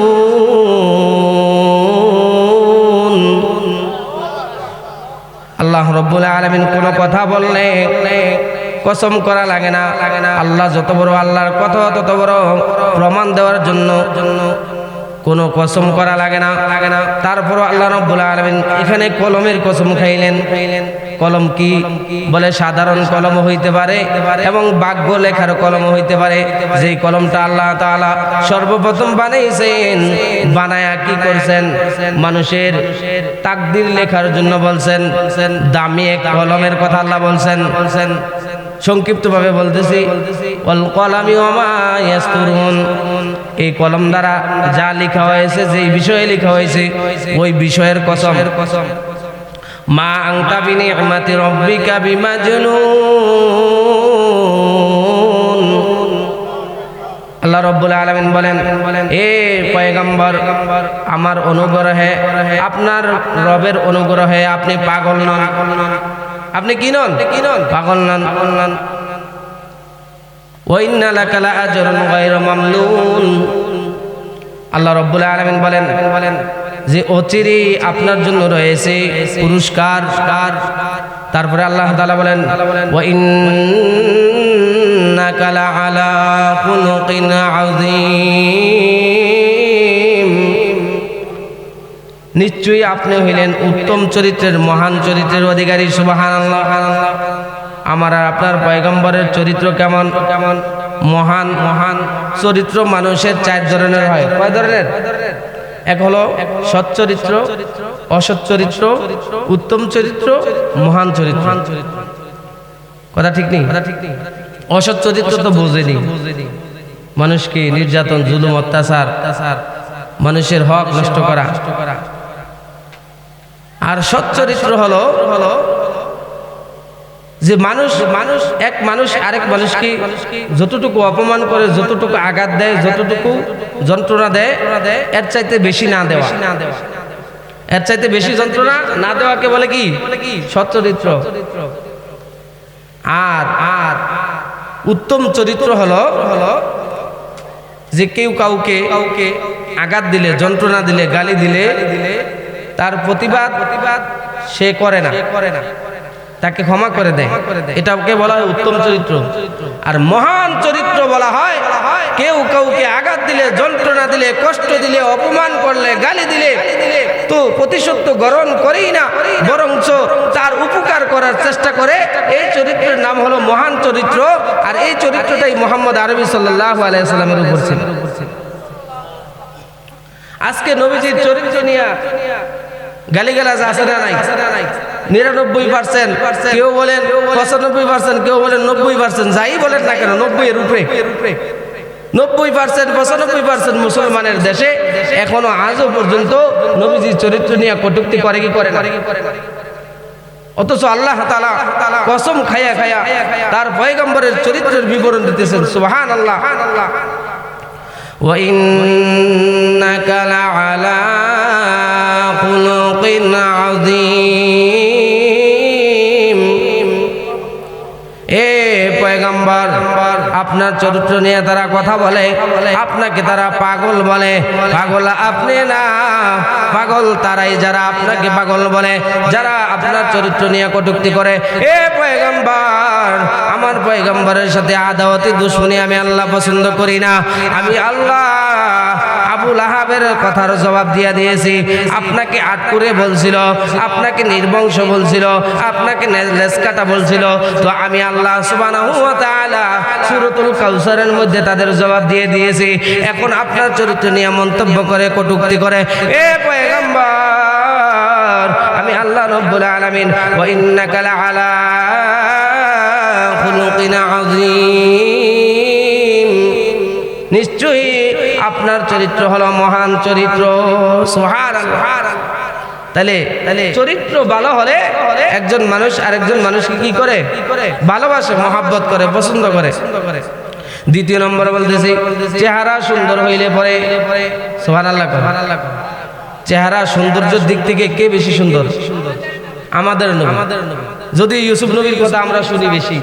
আল্লাহ রাব্বুল আলামিন কোন কথা বললে কসম করা লাগে না। আল্লাহ যত বড়, আল্লাহর কথা তত বড়, প্রমাণ দেওয়ার জন্য কোনো কসম করা লাগে না। তারপর আল্লাহ রাব্বুল আলামিন এখানে কলমের কসম খাইলেন। কলম কি বলে? সাধারণ কলম হইতে পারে এবং বাক্য লেখার কলম হইতে পারে। যেই কলমটা আল্লাহ তাআলা সর্বপ্রথম বানাইছেন, বানায়া কি করছেন? মানুষের তাকদীর লেখার জন্য বলছেন। দামি এক কলমের কথা আল্লাহ বলছেন। সংক্ষিপ্তভাবে বলতেছি, ওয়াল কলামি ওয়া মা ইয়াসতুরুন। এই কলম দ্বারা যা লেখা হয়েছে, যেই বিষয়ে লেখা হয়েছে, ওই বিষয়ের কসম। মা আনতা বিনিআমাতি রাব্বিকা বিমাজনুন। আল্লাহ রাব্বুল আলামিন বলেন, এ পয়গম্বর, আমার অনুগ্রহে, আপনার রবের অনুগ্রহে আপনি পাগল নন। আপনি কি নন? পাগল নন। ওয়া ইন্না লাকা লাআজরুন গায়রা মামনুন। আল্লাহ রাব্বুল আলামিন বলেন যে অচিরে আপনার জন্য রয়েছে পুরস্কার। তারপরে আল্লাহ তাআলা বলেন ওয়া ইন্নাকা লাআলা খুলুকিন আযীম। নিশ্চয়ই আপনি হইলেন উত্তম চরিত্রের, মহান চরিত্রের অধিকারী। সুবহানাল্লাহ। আমার আর আপনার পয়গম্বরের চরিত্র কেমন? মহান। চরিত্র মানুষের 4 ধরনের হয়। কয় ধরনের? এক হলো সৎ চরিত্র, অসৎ চরিত্র, উত্তম চরিত্র, মহান চরিত্র। কথা ঠিক নেই? অসৎ চরিত্র তো বোঝেনি, মানুষকে নির্যাতন, জুলুম, অত্যাচার, মানুষের হক নষ্ট করা। আর সৎ চরিত্র হলো যে মানুষ আরেক মানুষকে যতটুকু অপমান করে, যতটুকু আঘাত দেয়, যতটুকু যন্ত্রণা দেয়, এর চাইতে বেশি না দেওয়া। এর চাইতে বেশি যন্ত্রণা না দেওয়াকে বলে কি? সৎ চরিত্র। আর উত্তম চরিত্র হলো যে কেউ কাউকে আঘাত দিলে, যন্ত্রণা দিলে, গালি দিলে তার প্রতিবাদ সে করে না, তাকে ক্ষমা করে দেয়। এটাকে বলা হয় উত্তম চরিত্র। আর মহান চরিত্র বলা হয় কেউ কাউকে আঘাত দিলে, যন্ত্রণা দিলে, কষ্ট দিলে, অপমান করলে, গালি দিলে তো প্রতিশোধ তো গ্রহণ করেই না, বরঞ্চ তার উপকার করার চেষ্টা করে। এই চরিত্রের নাম হলো মহান চরিত্র। আর এই চরিত্রটাই মুহাম্মদ আরবি সাল্লাল্লাহু আলাইহি সাল্লামের উপর ছিল। আজকে নবীজির চরিত্র নিয়ে গালিগালাজ আছে না নাই? 99%, কেউ বলেন 95%, কেউ বলেন 90%, যাই বলেন না কেন 90 এর উপরে। 90%, 95% মুসলমানের দেশে এখনো আজও পর্যন্ত নবীজির চরিত্র নিয়ে কটূক্তি করে কি করে না? অথচ আল্লাহ তাআলা কসম খায়া তার পয়গম্বরের চরিত্রের বিবরণ দিতেছেন। সুবহানাল্লাহ। ওয়া ইন্নাকা লাআলা খুলুকিন আযীম। এ পয়গম্বর, আপনার চরিত্র নিয়ে তারা কথা বলে, আপনাকে তারা পাগল বলে। পাগল আপনি না, পাগল তারাই যারা আপনাকে পাগল বলে, যারা আপনার চরিত্র নিয়ে কটূক্তি করে। এ পয়গম্বর, আমার পয়গম্বরের সাথে আদাওয়াতি দুশমনী আমি আল্লাহ পছন্দ করি না। আমি আল্লাহ আবু লাহাবের কথার জবাব দিয়ে দিয়েছি। আপনাকে আটকুরে বলছিল, আপনাকে নির্বংশ বলছিল, আপনাকে লেসকাটা বলছিল। তো আমি আল্লাহ সুবহানাহু ওয়া তাআলা সূরাতুল কাউসারের মধ্যে তাদের জবাব দিয়ে দিয়েছি। এখন আপনার চরিত্র নিয়ে মন্তব্য করে, কটূক্তি করে। এ পয়গম্বর, আমি আল্লাহ রাব্বুল আলামিন ওয়া ইন্নাকা লাআলা খুলুকিন আযীম, নিশ্চয়ই আপনার চরিত্র হলো মহান চরিত্র। সুবহানাল্লাহ। তাহলে চরিত্র ভালো হলে একজন মানুষ আরেকজন মানুষকে কি করে? ভালোবাসে, মহব্বত করে, পছন্দ করে। দ্বিতীয় নম্বর বলতেছি, চেহারা সুন্দর হইলে পরে, সুবহানাল্লাহ, চেহারা সৌন্দর্যের দিক থেকে কে বেশি সুন্দর? আমাদের নবী। যদি ইউসুফ নবীর কথা আমরা শুনি বেশি,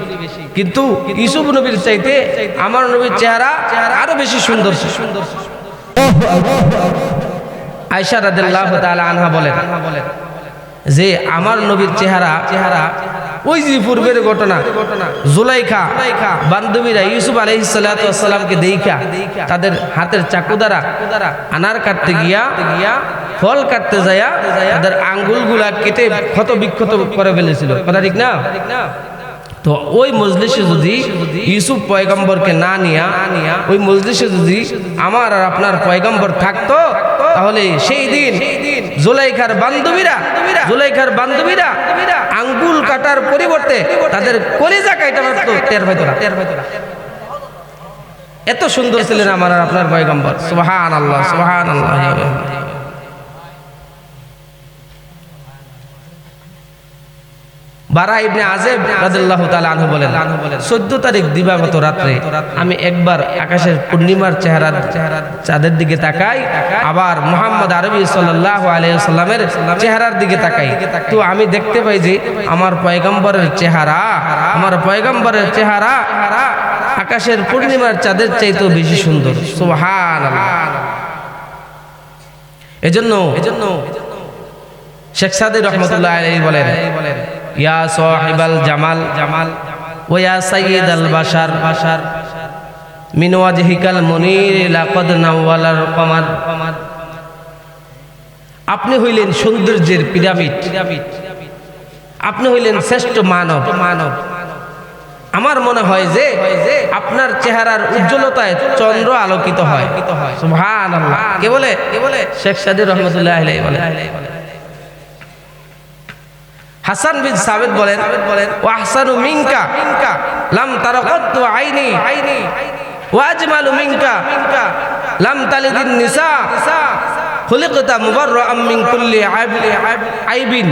কিন্তু ইউসুফ নবীর চাইতে আমার নবীর চেহারা আরো বেশি সুন্দর। আয়েশা রাদিয়াল্লাহু তাআলা আনহা বলেন যে আমার নবীর চেহারা ওই যে পূর্বের ঘটনা, জুলাইখা বান্ধবীরা ইউসুফ আলাইহিস সালাতু ওয়াস সালামকে দেখা তাদের হাতের চাকু দ্বারা আনার কাটতে গিয়া ফল কাটতে যায় তাদের আঙ্গুলগুলা কেটে ক্ষত বিক্ষত করে ফেলেছিল, কথা ঠিক না? তো ওই মজলিসে যদি ইউসুফ পয়গম্বরকে না নিয়া ওই মজলিসে যদি আমার আর আপনার পয়গম্বর থাকতো, তাহলে সেই দিন জুলাইখার বান্ধবীরা আঙ্গুল কাটার পরিবর্তে তাদের কলিজা কাটা মারতো, টের হইতো না। এত সুন্দর ছিলেন আমার আর আপনার পয়গম্বর। সুবহানাল্লাহ, সুবহানাল্লাহ। বারা ইবনে আযেব রাদিয়াল্লাহু তাআলা আনহু বলেন 14 তারিখ দিবাগত রাত্রে আমি একবার আকাশের পূর্ণিমার চেহারার চাঁদের দিকে তাকাই, আবার মুহাম্মদ আরবি সাল্লাল্লাহু আলাইহি ওয়াসাল্লামের চেহারার দিকে তাকাই। তো আমি দেখতে পাই যে আমার পয়গম্বরের চেহারা আকাশের পূর্ণিমার চাঁদের চাইতেও বেশি সুন্দর। সুবহানাল্লাহ। এজন্য শেখ সাদী রাহমাতুল্লাহি আলাইহি বলেন, ইয়া সাহিবাল জামাল ওয়া ইয়া সাইয়্যিদাল বাশার মিন ওয়াজহিকাল মুনির লাকাদ নাওয়ালার কমার। আপনি হইলেন সৌন্দর্যের পিরামিড, আপনি হইলেন শ্রেষ্ঠ মানব। আমার মনে হয় যে আপনার চেহারার উজ্জ্বলতায় চন্দ্র আলোকিত হয়। সুবহানাল্লাহ। কে বলে? শেখ সাদী রাহমাতুল্লাহি আলাইহি বলে। হাসান বিন সাবিত বলেন, ওয়া আহসানু মিনকা লাম তারা কত্তু আইনি ওয়া আজমালু মিনকা লাম তালিদিন নিসা খুলিকতা মুবাররাআম মিন কুল্লি আইবিন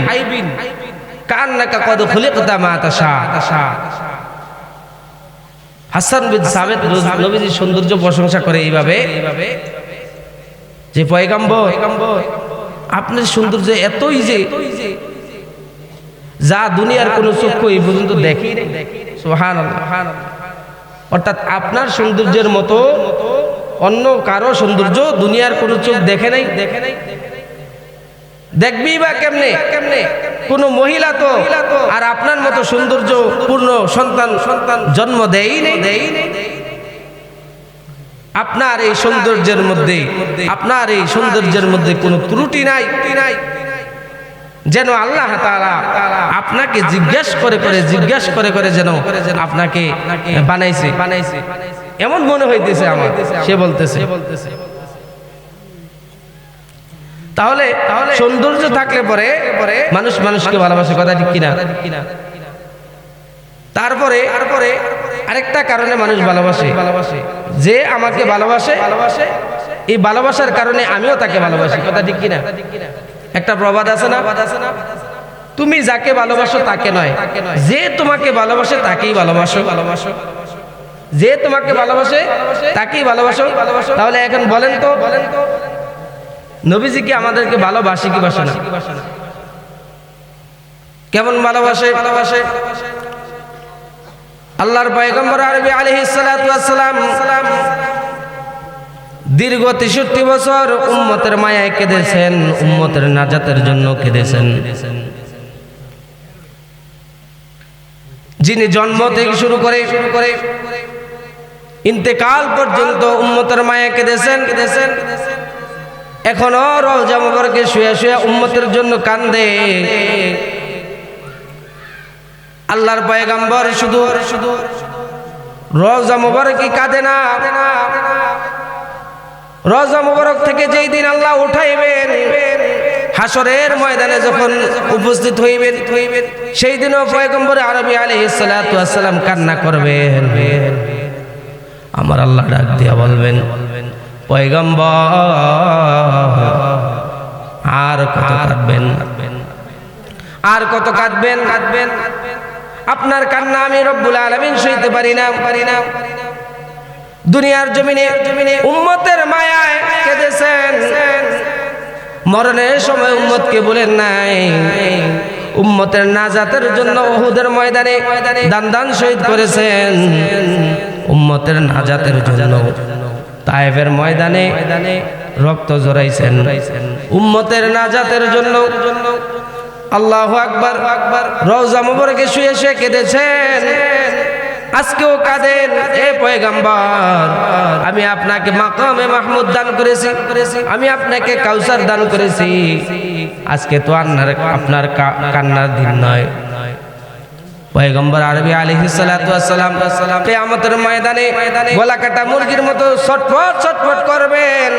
কান্নাকা কদ খুলিকতা মা তাশা। হাসান বিন সাবিত নবীজির সৌন্দর্য প্রশংসা করে এইভাবে যে পয়গম্বর আপনার সৌন্দর্য এতই যে যা দুনিয়ার কোন চক্ষু এই পর্যন্ত দেখি। সুবহানাল্লাহ। অর্থাৎ আপনার সৌন্দর্যের মতো অন্য কারো সৌন্দর্য দুনিয়ার কোন চোখ দেখে নাই। দেখবি বা কেমনে? কোন মহিলা তো আর আপনার মতো সৌন্দর্য পূর্ণ সন্তান জন্ম দেই নেই। আপনার এই সৌন্দর্যের মধ্যে কোনো ত্রুটি নাই, যেন আল্লাহ তাআলা আপনাকে জিজ্ঞেস করে যেন আপনাকে বানাইছে এমন মনে হইতেছে আমার। সে বলতেছে তাহলে সৌন্দর্য থাকলে পরে মানুষকে ভালোবাসে, কথা ঠিক কিনা? তারপরে আরেকটা কারণে মানুষ ভালোবাসে, যে আমাকে ভালোবাসে এই ভালোবাসার কারণে আমিও তাকে ভালোবাসি, কথা ঠিক কিনা? একটা প্রবাদ আছে না, তুমি যাকে ভালোবাসো তাকে নয়, যে তোমাকে ভালোবাসে তাকেই ভালোবাসো। যে তোমাকে ভালোবাসে তাকেই ভালোবাসো। তাহলে এখন বলেন তো, নবীজি কি আমাদেরকে ভালোবাসে কি বাসে না? কেমন ভালোবাসে? আল্লাহর পয়গম্বর আরবি আলাইহিস সালাতু ওয়াস সালাম দীর্ঘ 63 বছর উম্মতের মায়ায় কেঁদেছেন, উম্মতের নাজাতের জন্য কেঁদেছেন। যিনি জন্ম থেকে শুরু করে ইন্তেকাল পর্যন্ত উম্মতের মায়ায় কেঁদেছেন, এখনো রওজা মুবারকে শুয়ে উম্মতের জন্য কান্দে। আল্লাহর পয়গম্বর শুধু রওজা মুবারকে কাঁদে না, রওজা মুবারক থেকে যেই দিন আল্লাহ উঠাইবেন, হাসরের ময়দানে যখন উপস্থিত হইবেন, সেই দিনও পয়গম্বর আরবি আলাইহিস সালাতু ওয়াস সালাম কান্না করবেন। আমার আল্লাহ ডাক দিয়া বলবেন, পয়গম্বর আর কত কাঁদবেন? আপনার কান্না আমি রব্বুল আলামিন সইতে পারি না। দুনিয়ার জমিনে উম্মতের মায়ায় কেঁদেছেন, মরণের সময় উম্মতকে বলেন নাই, উম্মতের নাজাতের জন্য উহুদের ময়দানে দান শহীদ করেছেন, উম্মতের নাজাতের জন্য তায়েফের ময়দানে রক্ত ঝরাইছেন, উম্মতের নাজাতের জন্য আল্লাহু আকবার রওজা মুবারকে শুয়ে শুয়ে কেঁদেছেন। আজকেও কাঁদেন, এ পয়গম্বর আমি আপনাকে মাকামে মাহমুদ দান করেছি, আমি আপনাকে কাউসার দান করেছি, আজকে তো আপনার কান্নার দিন নয়। পয়গম্বর আরবি আলাইহিস সালাতু ওয়াস সালাম কিয়ামতের ময়দানে গলা কাটা মুরগির মতো ছটফট ছটফট করবেন।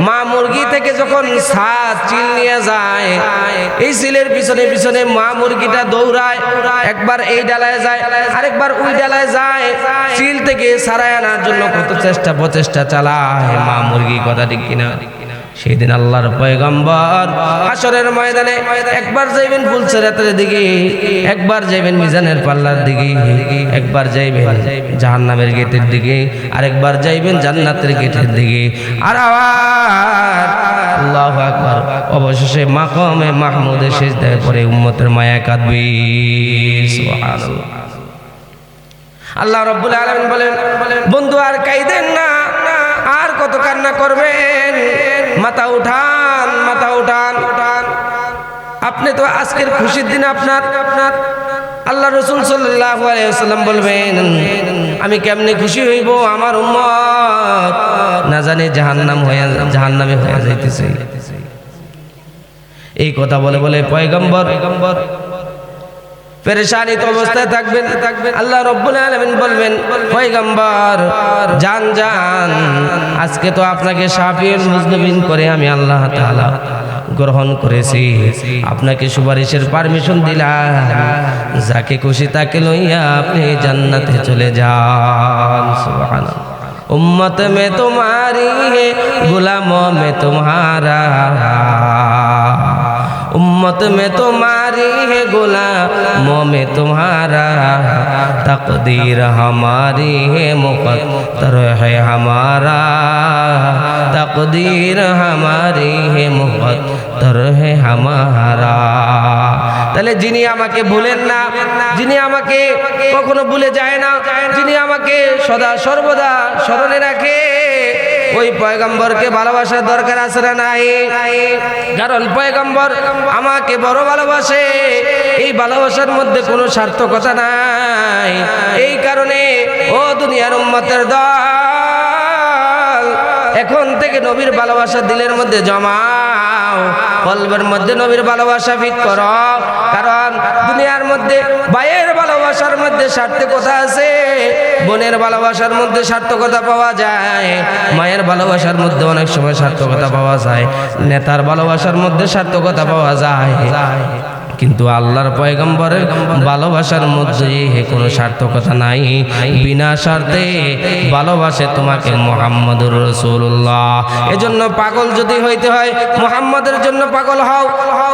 মা মুরগি থেকে যখন সাত চিল নিয়ে যায়, এই চিলের পিছনে পিছনে মা মুরগিটা দৌড়ায়, একবার এই ডালায় যায় আরেকবার ওই ডালায় যায়, চিল থেকে ছাড়ায় আনার জন্য কত চেষ্টা প্রচেষ্টা চালায় মা মুরগি, কথা ঠিক কিনা? সেদিন আল্লাহর পয়গম্বর হাসরের ময়দানে একবার যাইবেন ফুলসিরাতের দিকে, একবার যাইবেন মিজানের পাল্লার দিকে, একবার যাইবেন জাহান্নামের গেটের দিকে, আরেকবার যাইবেন জান্নাতের গেটের দিকে, আর আবার আল্লাহু আকবার অবশেষে মাকামে মাহমুদে সিজদায় পড়ে উম্মতের মায়া কাঁদবে। সুবহানাল্লাহ। আল্লাহ রাব্বুল আলামিন বলেন, বন্ধু আর কাঁদেন না, আর কত কান্না করবেন, মাথা উঠান, মাথা উঠান। আপনি তো আজকের খুশির দিন, আপনার আল্লাহ রাসূল সাল্লাল্লাহু আলাইহি ওয়াসাল্লাম বলবেন আমি কেমনে খুশি হইব, আমার উম্মত না জানে জাহান্নামে হয়ে যাইতেছে। এই কথা বলে বলে পয়গম্বর পেরেশানিত অবস্থায় থাকবেন। আল্লাহ রাব্বুল আলামিন বলবেন, পয়গম্বর যান যান, আজকে তো আপনাকে শাফিউল মুজনিবিন করে আমি আল্লাহ তাআলা গ্রহণ করেছি, আপনাকে সুপারিশের পারমিশন দিলাম, যাকে খুশি তাকে লইয়া আপনি জান্নাতে চলে যান। সুবহানাল্লাহ। উম্মত মে তোমারি হে গুলামোं में तुम्हारा, उम्मत में तुम्हारी है गुलामों में तुम्हारा, तकदीर हमारी है मुक़द्दर है हमारा, तकदीर हमारी है मुक़द्दर है हमारा। তাহলে যিনি আমাকে ভুলেন না, যিনি আমাকে কখনো ভুলে যায় না, যিনি আমাকে সদা সর্বদা স্মরণে রাখে, ওই পয়গম্বরকে ভালোবাসার দরকার আছে না নাই? কারণ পয়গম্বর আমাকে বড় ভালোবাসে, এই ভালোবাসার মধ্যে কোনো স্বার্থকতা নাই। এই কারণে ও দুনিয়ার উম্মতের দল, এখন থেকে নবীর ভালোবাসা দিলের মধ্যে জমাও, কলবের মধ্যে নবীর ভালোবাসা ফিট করো। কারণ দুনিয়ার মধ্যে ভাইয়ের ভালোবাসার মধ্যে সার্থকতা আছে, বোনের ভালোবাসার মধ্যে সার্থকতা পাওয়া যায়, মায়ের ভালোবাসার মধ্যে অনেক সময় সার্থকতা পাওয়া যায়, নেতার ভালোবাসার মধ্যে সার্থকতা পাওয়া যায়, কিন্তু আল্লাহর পয়গম্বরের ভালোবাসার মধ্যে কোনো সার্থকতা নাই। বিনা স্বার্থে ভালোবাসে তোমাকে মুহাম্মদুর রাসূলুল্লাহ। এজন্য পাগল যদি হইতে হয় মুহাম্মদের জন্য পাগল হও,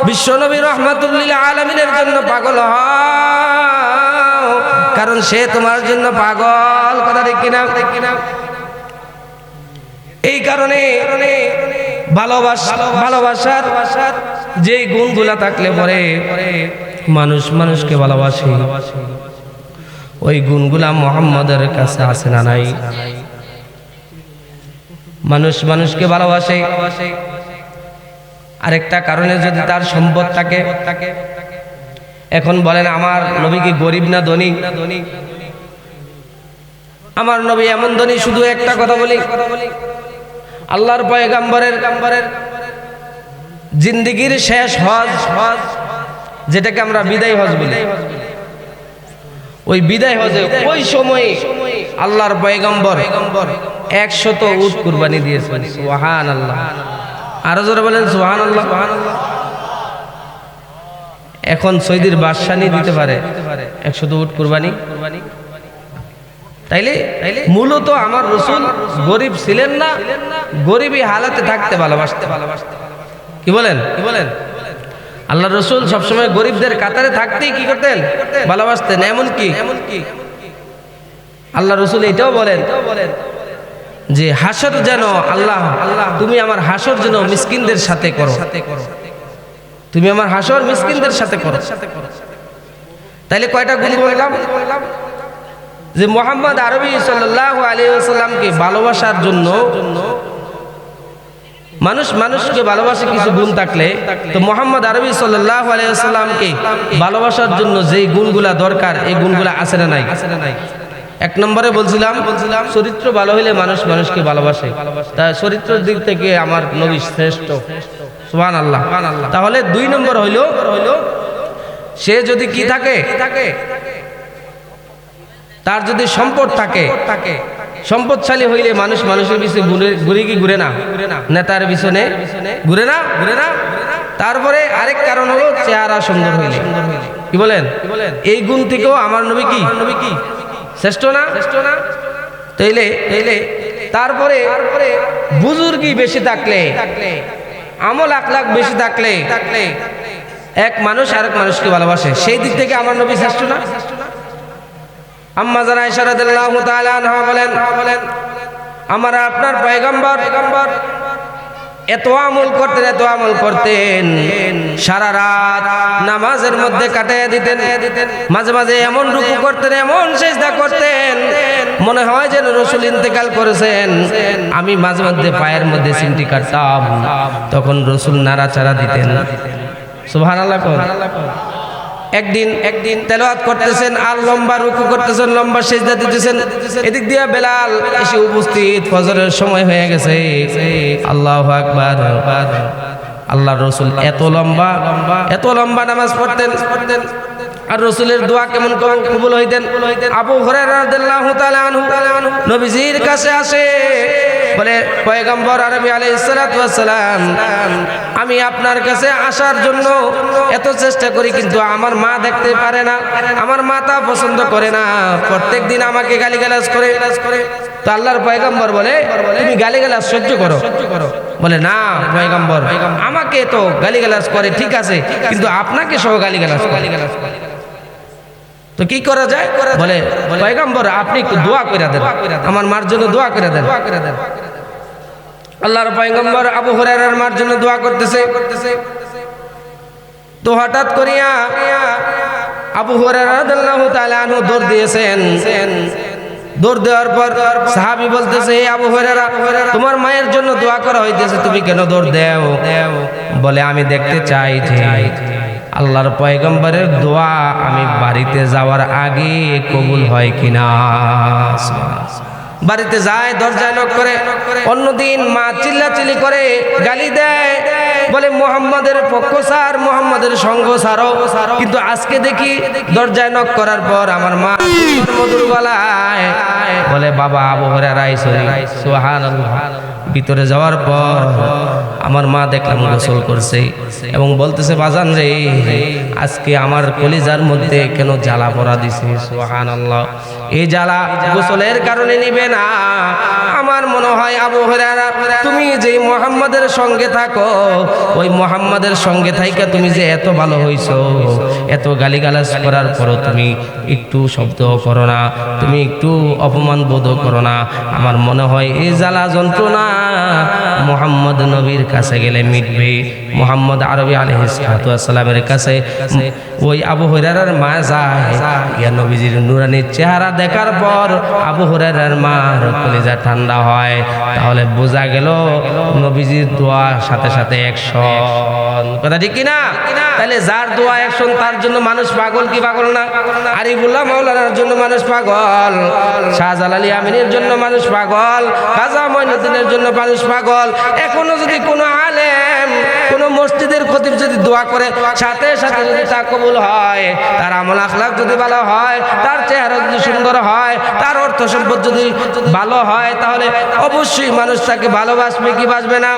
বিশ্বনবী রাহমাতুল লিল আলামিনের জন্য পাগল হও, কারণ সে তোমার জন্য পাগল, কথা ঠিক কিনা? এই কারণে ভালোবাসার যে গুণগুলা থাকলে পরে মানুষ মানুষকে ভালোবাসে, ওই গুণগুলা মুহাম্মদের কাছে আছে না নাই? মানুষ মানুষকে ভালোবাসে আরেকটা কারণে, যদি তার সম্পদ থাকে। এখন বলেন আমার নবী কি গরিব না ধনী? আমার নবী এমন ধনী, শুধু একটা কথা বলি, আল্লাহর পয়গম্বরের জিন্দেগীর শেষ হজ, যেটাকে আমরা বিদায় হজ বলি, ওই বিদায় হজে ওই সময়ে আল্লাহর পয়গম্বর 100 উট কুরবানি দিয়েছেন। সুবহানাল্লাহ। আরো জোরে বলেন সুবহানাল্লাহ। এখন সৌদির বাদশাহ দিতে পারে 100 উট কুরবানি। তাইলে মূলত আমার রাসূল গরিব ছিলেন না, গরিবী হালাতে থাকতে ভালোবাসতে। কি বলেন? আল্লাহ রাসূল সবসময় গরিবদের কাতারে থাকতেই কি করতেন? ভালোবাসতেন। এমন কি আল্লাহ রাসূল এটাও বলেন যে হাসর যেন আল্লাহ তুমি আমার হাসর যেন মিসকিনদের সাথে করো। তুমি আমার হাসর মিসকিনদের সাথে করো। তাইলে কয়টা গুণ বললাম? যে মুহাম্মদ আরবি সাল্লাল্লাহু আলাইহি ওয়াসাল্লামকে ভালোবাসার জন্য, মানুষকে ভালোবাসে কিছু গুণ থাকলে, তো মুহাম্মদ আরবি সাল্লাল্লাহু আলাইহি ওয়াসাল্লামকে ভালোবাসার জন্য যেই গুণগুলা দরকার এই গুণগুলা আছে না নাই? এক নম্বরে বলছিলাম চরিত্র ভালো হইলে মানুষ মানুষকে ভালোবাসে। তাই চরিত্রের দিক থেকে আমার নবী শ্রেষ্ঠ, সুবহানাল্লাহ। তাহলে 2 নম্বর হইল সে যদি কি থাকে, তার যদি সম্পদ থাকে, সম্পদশালী হইলে মানুষ মানুষের পিছনে ঘুরে কি ঘুরে না? নেতার পিছনে ঘুরে না? তারপরে আরেক কারণ হলো চেহারা সুন্দর হইলে। কি বলেন? এই গুণ থেকেও আমার নবী কি শ্রেষ্ঠ না? তাইলে তারপরে বুজুর্গি বেশি থাকলে, আমল আখলাক বেশি থাকলে এক মানুষ আরেক মানুষকে ভালোবাসে, সেই দিক থেকে আমার নবী শ্রেষ্ঠ না? আম্মা জান আয়েশা রাদিয়াল্লাহু তাআলা আনহা বলেন, আমার আপনার পয়গম্বর এত আমল করতেন, সারা রাত নামাজের মধ্যে কাটিয়ে দিতেন। মাঝে মাঝে এমন রুকু করতেন, এমন সিজদা করতেন, মনে হয় যেন রাসূল ইন্তেকাল করেছেন। আমি মাঝে মধ্যে পায়ের মধ্যে সিমটি কাটতাম, তখন রাসূল নাড়াচাড়া দিতেন। সুবহানাল্লাহ। একদিন তেলাওয়াত করতেছেন আর লম্বা রুকু করতেছেন, লম্বা সিজদা দিতেছেন, এদিক দিয়ে বেলাল এসে উপস্থিত, ফজরের সময় হয়ে গেছে। আল্লাহু আকবার। আল্লাহর রাসূল এত লম্বা নামাজ পড়তেন, আর রাসূলের দোয়া কেমন কবুল হইতেন। আবু হুরায়রা রাদিয়াল্লাহু তাআলা আনহু নবীজির কাছে আসে, বলে পয়গম্বর আরবি আলাইহিস সালাতু ওয়াস সালাম, আমি আপনার কাছে আসার জন্য এত চেষ্টা করি, কিন্তু আমার মা দেখতে পারে না, আমার মা তা পছন্দ করে না, প্রত্যেকদিন আমাকে গালিগালাজ করে। তো আল্লাহর পয়গম্বর বলে, তুমি গালিগালাজ সহ্য করো? বলে, না পয়গম্বর, আমাকে তো গালিগালাজ করে ঠিক আছে, কিন্তু আপনাকে সহ গালিগালাজ করে। তো কি করা যায়? বলে, পয়গম্বর আপনি একটু দোয়া করে দেন, আমার মার জন্য দোয়া করে দেন। আল্লাহর পয়গম্বর আবু হুরায়রার মার জন্য দোয়া করতেছে। তো হঠাৎ করিয়া আবু হুরায়রা রাদিয়াল্লাহু তাআলা আনহু দৌড় দিয়েছেন। দৌড় দেওয়ার পর সাহাবী বলতেছে, হে আবু হুরায়রা, তোমার মায়ের জন্য দোয়া করা হইতেছে, তুমি কেন দৌড় দেও? বলে, আমি দেখতে চাই যে আল্লাহর পয়গম্বরের দোয়া আমি বাড়িতে যাওয়ার আগে কবুল হয় কিনা। বাড়িতে যায়, দরজায় নক করে। অন্যদিন মা চিল্লাচিল্লি করে, গালি দেয়, বলে মুহাম্মাদের পক্ষ ছাড়, মুহাম্মাদের সঙ্গ ছাড়ো। কিন্তু আজকে দেখি দরজায় নক করার পর আমার মা মধুর গলায় বলে, বাবা আবু হুরায়রা আইছে। সুবহানাল্লাহ। ভিতরে যাওয়ার পর আমার মা দেখলাম গোসল করছে এবং বলতেছে, বাজান রে, আজকে আমার কলিজার মধ্যে কেন জ্বালা পড়া দিছে। সুবহানাল্লাহ। এই জ্বালা গোসলের কারণে নিবে না। আমার মনে হয় আবু হুরায়রা, তুমি যে মুহাম্মাদের সঙ্গে থাকো, ওই মুহাম্মাদের সঙ্গে থাইকা তুমি যে এত ভালো হইছো, এত গালিগালাজ করার পরও তুমি একটু শব্দ করো না, তুমি একটু অপমান বোধ করো না। আমার মনে হয় এই জ্বালা যন্ত্রণা মুহাম্মদ নবীর কাছে গেলে মিটবে। মুহাম্মদ আরবি আলাইহিস সালাতু ওয়াস সালামের কাছে ওই আবু হুরায়রার মা যায়, ইয়া নবীজির নূরানী চেহারা দেখার পর আবু হুরায়রার মার কলিজা ঠান্ডা হয়। তাহলে বোঝা গেল নবীজির দোয়া সাথে সাথে অ্যাকশন। কথা ঠিক কিনা? তাহলে যার দোয়া অ্যাকশন, তার জন্য মানুষ পাগল কি পাগল না? আরিফুল্লাহ মাওলানার জন্য মানুষ পাগল, শাহজালালী আমিনের জন্য মানুষ পাগল, খাজা মঈনুদ্দিনের জন্য মানুষ পাগল। এখনো যদি কোনো আলেম, কোনো মসজিদের খতিব যদি দোয়া করে, সাথে সাথে যদি তা কবুল হয়, তার আমল আখলাক যদি ভালো হয়, তার চেহারা যদি সুন্দর হয়, তার অর্থ সম্পদ যদি ভালো হয়, তাহলে অবশ্যই মানুষ তাকে ভালোবাসবে কি বাসবে না?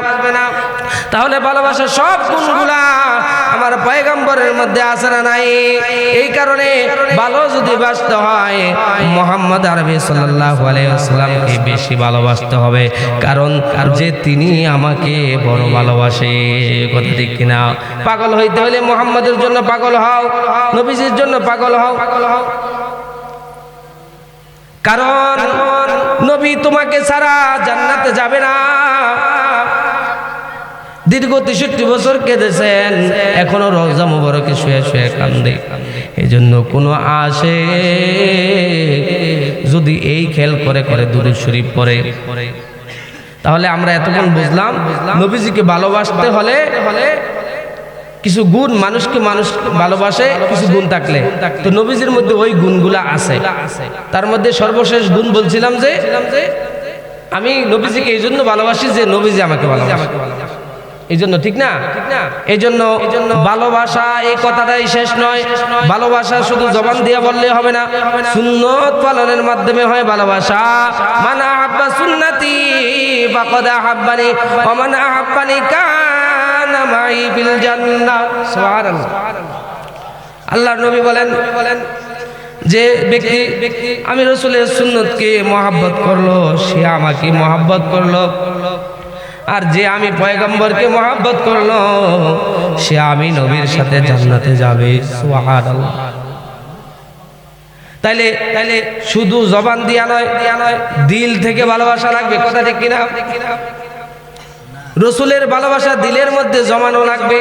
তাহলে ভালোবাসার সব গুণগুলা আমার পয়গম্বরের মধ্যে আছে না নাই? এই কারণে ভালো যদি বাসতে হয়, মুহাম্মদ আরবি সাল্লাল্লাহু আলাইহি ওয়াসাল্লামকে বেশি ভালোবাসতে হবে, কারণ যে তিনি আমাকে বড় ভালোবাসে। কথা ঠিক কিনা? পাগল হইতে হলে মুহাম্মদের জন্য পাগল হও, নবীজির জন্য পাগল হও, কারণ নবী তোমাকে ছাড়া জান্নাতে যাবে না। দীর্ঘ 63 বছর কেঁদেছেন, এখনো রওজা মুবারকে শুয়ে শুয়ে কান্দে। এই জন্য কোনো আসে যদি এই খেল করে করে দুরূদ শরীফ পড়ে, তাহলে আমরা এতক্ষণ বুঝলাম নবীজিকে ভালোবাসতে হলে কিছু গুণ, মানুষকে মানুষ ভালোবাসে কিছু গুণ থাকলে, তো নবীজির মধ্যে ওই গুণগুলা আছে। তার মধ্যে সর্বশেষ গুণ বলছিলাম যে আমি নবীজিকে এই জন্য ভালোবাসি যে নবীজি আমাকে ভালোবাসে, এই জন্য, ঠিক না? এই জন্য ভালোবাসা এই কথাটাই শেষ নয়। ভালোবাসা শুধু জবান দিয়ে বললে হবে না, সুন্নত পালনের মাধ্যমে হয় ভালোবাসা। মান আহাব্বা সুন্নতি ফাকাদ আহাব্বানি ওয়া মান আহাব্বানি কানা মাই ফিল জান্নাহ। সুবহানাল্লাহ। আল্লাহর নবী বলেন যে ব্যক্তি আমি রাসূলের সুন্নতকে মহব্বত করলো সে আমাকে মহব্বত করলো, আর যে আমি পয়গম্বরকে মহব্বত করলো সে আমি নবীর সাথে জান্নাতে যাবে। সুবহানাল্লাহ। তাইলে শুধু জবান দিয়া নয়, দিল থেকে ভালোবাসা লাগবে, কথা ঠিক কিনা? রসুলের ভালোবাসা দিলের মধ্যে জমানো লাগবে,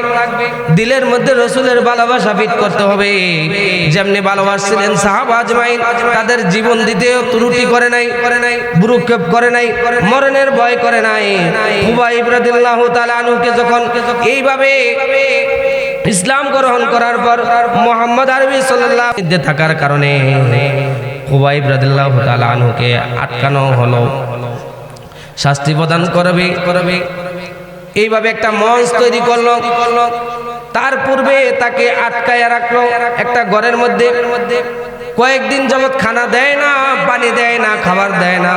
দিলের মধ্যে রসুলের ভালোবাসা ফিট করতে হবে। যেমনি ভালোবাসছিলেন সাহাবা আজমাইন, তাদের জীবন দিতেও ত্রুটি করে নাই, ভ্রুক্ষেপ করে নাই, মরণের ভয় করে নাই। খুবাইব রাদিয়াল্লাহু তাআলা আনহুকে যখন এইভাবে ইসলাম গ্রহণ করার পর মুহাম্মদ আরবি সাল্লাল্লাহু আলাইহি ওয়াসাল্লাম থাকার কারণে খুবাইব রাদিয়াল্লাহু তাআলা আনহুকে আটকানো হলো, শাস্তি প্রদান করবে। এইভাবে একটা মঞ্চ তৈরি করলো। তার পূর্বে তাকে আটকায়া রাখলো একটা ঘরের মধ্যে। কয়েকদিন যাবত খানা দেয় না, পানি দেয় না, খাবার দেয় না।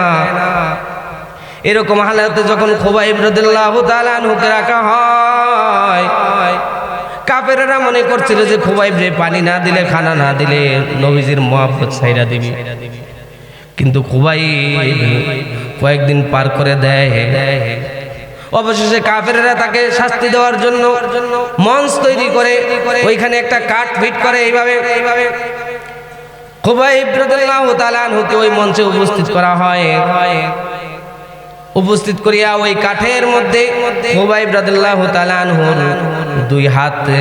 এরকম হালাতে যখন খুবাইব রাদিয়াল্লাহু তাআলা আনহুকে রাখা হয়, কাফেরেরা মনে করছিল যে খুবাইব রে পানি না দিলে, খানা না দিলে নবীজির মহব্বত ছাইরা দিবি। কিন্তু খুবাইব কয়েকদিন পার করে দেয়। অবশেষে কাফেরেরা তাকে শাস্তি দেওয়ার জন্য মঞ্চ তৈরি করে ওইখানে একটা কাঠ ফিট করে। এইভাবে খুবাইব রাদিয়াল্লাহু তাআলা আনহুকে ওই মঞ্চে উপস্থিত করা হয়। উপস্থিত করিয়া ওই কাঠের মধ্যে খুবাইব রাদিয়াল্লাহু তাআলা আনহুর দুই হাতে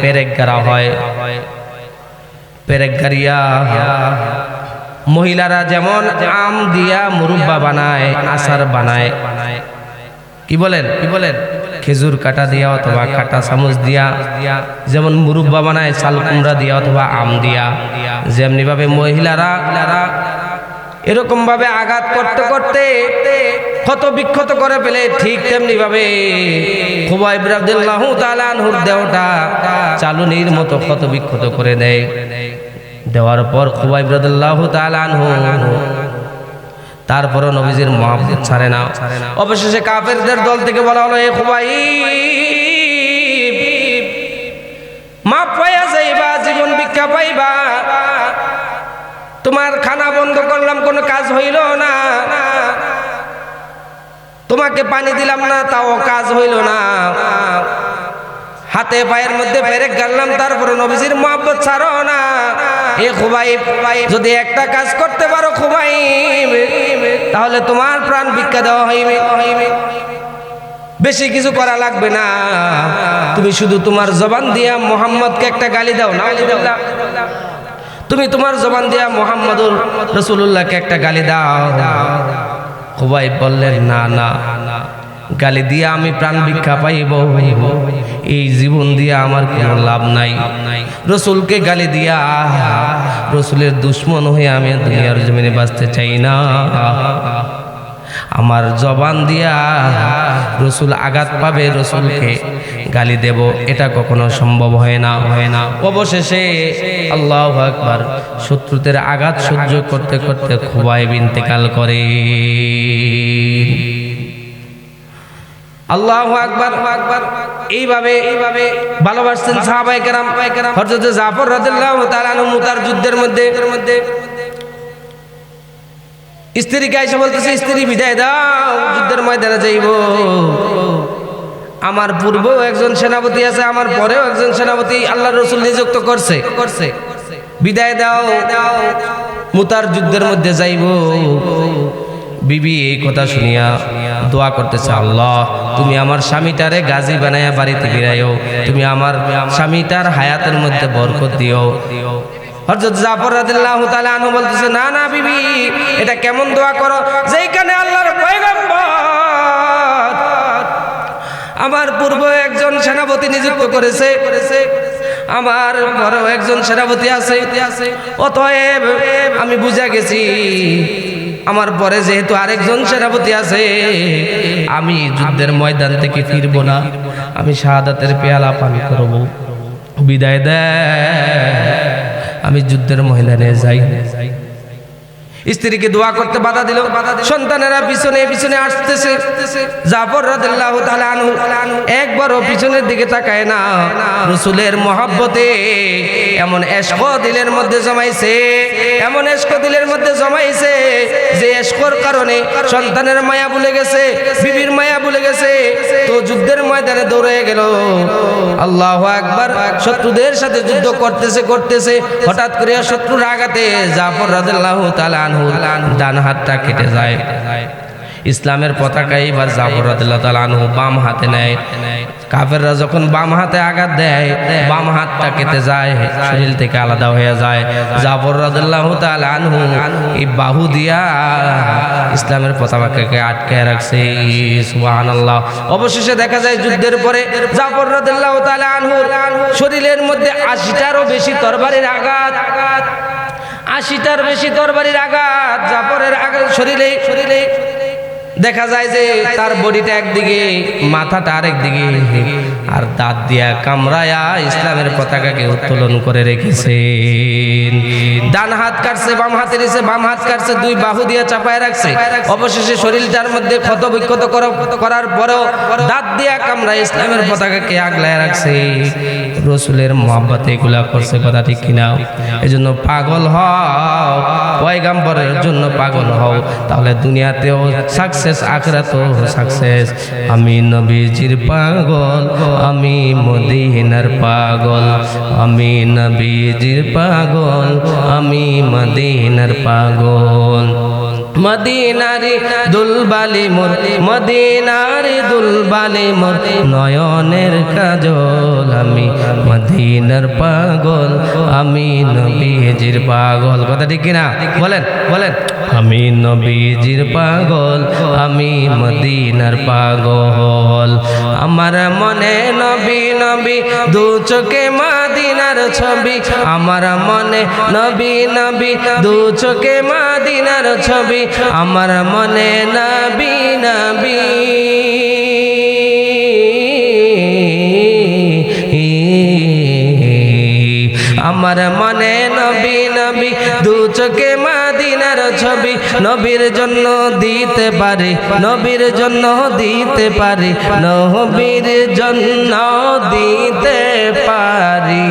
পেরেক গাড়া হয়। পেরেক গাড়িয়া মহিলারা যেমন আম দিয়া মুরব্বা বানায়, আচার বানায়, কি বলেন খেজুর কাটা দিয়া অথবা কাটা চামচ দিয়া যেমন মুরব্বা বানায়, চাল কুমড়া দিয়া অথবা আম দিয়া, যেমনি ভাবে মহিলারা এরকম ভাবে আঘাত করতে করতে ক্ষত বিক্ষত করে ফেলে, ঠিক তেমনি ভাবে খুবাইব রাদিয়াল্লাহু তাআলা আনহুর দেহটা চালুনির মতো ক্ষত বিক্ষত করে দেয়। দেওয়ার পর খুবাইব রাদিয়াল্লাহু তাআলা আনহু তারপরও নবীজির মহব্বত ছাড়ে না। অবশেষে কাফেরদের দল থেকে বলা হলো, এ খুবাইব মাপ পাইয়া যাইবা, জীবন ভিক্ষা পাইবা। তোমার খানা বন্ধ করলাম, কোনো কাজ হইল না। তোমাকে পানি দিলাম না, তাও কাজ হইল না। হাতে পায়ের মধ্যে পেরেক গাড়লাম, তারপরে নবীজির মহব্বত ছাড়ো না। এ খুবাইব, যদি একটা কাজ করতে পারো খুবাইব, তাহলে তোমার প্রাণ ভিক্ষা দেওয়া হইবে। বেশি কিছু করা লাগবে না, তুমি শুধু তোমার জবান দিয়া মুহাম্মদকে একটা গালি দাও না, তুমি তোমার জবান দিয়া মুহাম্মদুর রাসূলুল্লাহকে একটা গালি দাও। খুবাইব বললেন, না না, গালি দিয়া আমি প্রাণ ভিক্ষা পাইব, এই জীবন দিয়া আমার কোনো লাভ নাই। রসুলকে গালি দিয়া রসুলের দুশ্মন হয়ে আমি দুনিয়ার জমিনে বাঁচতে চাই না। আমার জবান দিয়া রসুল আঘাত পাবে, রসুলকে গালি দেব, এটা কখনো সম্ভব হয় না। অবশেষে আল্লাহু আকবার, শত্রুদের আঘাত সহ্য করতে করতে খুবাইব ইন্তেকাল করে। আল্লাহু আকবার। এইভাবে ভালোবাসতেন সাহাবায়ে কেরাম। হযরত জাফর রাদিয়াল্লাহু তাআলা আনহু মুতার যুদ্ধের মধ্যে স্ত্রীকে এসে বলতেছে, স্ত্রী বিদায় দাও, যুদ্ধের ময়দানে যাইব। আমার পূর্বেও একজন সেনাপতি আছে, আমার পরেও একজন সেনাপতি আল্লাহর রাসূল নিযুক্ত করছে, বিদায় দাও, মুতার যুদ্ধের মধ্যে যাইব। বিবি এই কথা শুনিয়া দোয়া করতেছে, আল্লাহ তুমি আমার স্বামীটারে গাজী বানায়া বাড়িতে ফিরাইও, তুমি আমার স্বামীটার হায়াতের মধ্যে বরকত দিও। হযরত জাফর রাদিয়াল্লাহু তাআলা আনহু বলতেছে, না না বিবি, এটা কেমন দোয়া করো যেখানে আল্লাহর পয়গম্বর আমার পূর্বে একজন সেনাপতি নিযুক্ত করেছে, আমার পরেও একজন সেনাপতি আছে, অতএব আমি বুঝা গেছি আমার পরে যেহেতু আরেকজন সেনাপতি আছে, আমি যুদ্ধের ময়দান থেকে ফিরব না, আমি শাহাদাতের পেয়ালা পান করব। বিদায় দেয়, আমি যুদ্ধের ময়দানে যাই। স্ত্রীকে দোয়া করতে বাধা দিল, সন্তানেরা পিছনে পিছনে আসতেছে। জাফর রাদিয়াল্লাহু তাআলা আনহু একবারও পিছনের দিকে তাকায় না। রাসূলের মহব্বতে এমন ইশক দিলের মধ্যে জমাইছে, এমন ইশক দিলের মধ্যে জমাইছে যে ইশকর কারণে সন্তানের মায়া ভুলে গেছে, বিবির মায়া ভুলে গেছে, তো যুদ্ধের ময়দানে দৌড়ে গেল। আল্লাহু আকবার। শত্রুদের সাথে যুদ্ধ করতেছে হঠাৎ করে শত্রুর আঘাতে জাফর রাদিয়াল্লাহু তাআলা ডান হাতটা কেটে যায়। ইসলামের পতাকা এবার জাফর রাদিয়াল্লাহু তাআলা আনহু বাম হাতে নেয়। কাফেররা যখন বাম হাতে আঘাত দেয়, বাম হাতটা কেটে যায়, শরীর থেকে আলাদা হয়ে যায়। জাফর রাদিয়াল্লাহু তাআলা আনহু এই বাহু দিয়া ইসলামের পতাকাকে আটকে রাখছে। সুবহানাল্লাহ। অবশেষে দেখা যায় যুদ্ধের পরে জাফর রাদিয়াল্লাহু তাআলা আনহু শরীরের মধ্যে ৮০টারও বেশি তরবারির আঘাত, ৮০টার বেশি তরবারির আঘাত জাফরের শরীরে দেখা যায় যে তার বডিটা একদিকে, মাথাটা আরেক দিকে, আর দাঁত দিয়া কামড়ায়া ইসলামের পতাকাকে উত্তোলন করে রেখেছেন। ডান হাত কাটছে, বাম হাতে নিছে, বাম হাত কাটছে, দুই বাহু দিয়ে চাপায় রাখছে। অবশেষে শরীরটার মধ্যে ক্ষত বিক্ষত করার পরেও দাঁত দিয়া কামড়ায় ইসলামের পতাকাকে আগলায় রাখছে। রাসূলের মহব্বতে এগুলা করছে, কথা ঠিক কিনা? এজন্য পাগল হও, পয়গম্বরের জন্য পাগল হও, তাহলে দুনিয়াতেও সাকসেস, আখিরাতেও সাকসেস। আমি নবীজির পাগল, আমি মদিনার পাগল, আমি নবীজির পাগল, আমি মদিনার পাগল। মদিনারি দুলবালি মোর, মদিনারি দুলবালি মোর, নয়নের কাজল, আমি মদিনার পাগল, আমি নবীজির পাগল। কথা ঠিক কিনা? বলেন বলেন। আমি নবীজির পাগল, আমি মদিনার পাগল। আমার মনে নবী নবী, দু চোখে মদিনার ছবি, আমার মনে নবী নবী, দু চোখে মদিনার ছবি, আমার মনে নবী নবী, আমার মনে নবী নবী, দু চোখে মদিনার ছবি, নবীর জন্য দিতে পারি, নবীর জন্য দিতে পারি, নবীর জন্য দিতে পারি,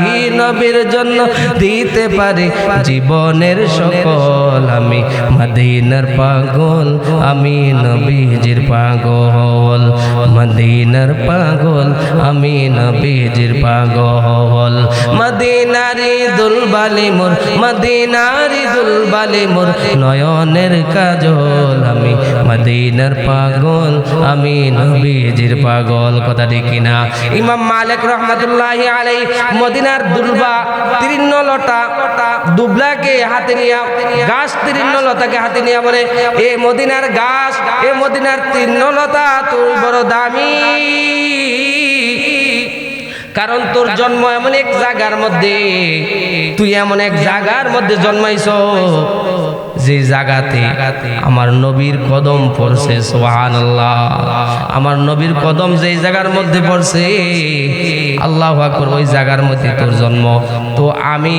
নবীর জন্য দিতে পারি জীবনের সকল। আমি মদিনার পাগল, আমি নবীজির পাগল, মদিনার পাগল, আমি নবীজির পাগল। মদিনারি দুলবালি মোর, মদিনারি দুলবালি মোর, নয়নের কাজল, আমি মদিনার পাগল, আমি নবীজির পাগল। কথা ঠিক কিনা? ইমাম মালিক রহমাতুল্লাহি আলাইহি মদিনার দুলবা, তীর্ণ লতা, দুবলাকে হাতে নিয়া, গাছ তীর্ণ লতাকে হাতে নিয়া বলে, এ মদিনার গাছ, এ মদিনার তীর্ণ লতা, তুই বড় দামি, কারণ তোর জন্ম এমন এক জায়গার মধ্যে, তুই এমন এক জায়গার মধ্যে জন্মাইছ যে জায়গাতে আমার নবীর কদম পড়ছে। সুবহানাল্লাহ। আমার নবীর কদম যেই জায়গার মধ্যে পড়ছে, আল্লাহু আকবার, ওই জায়গার মধ্যে তোর জন্ম। তো আমি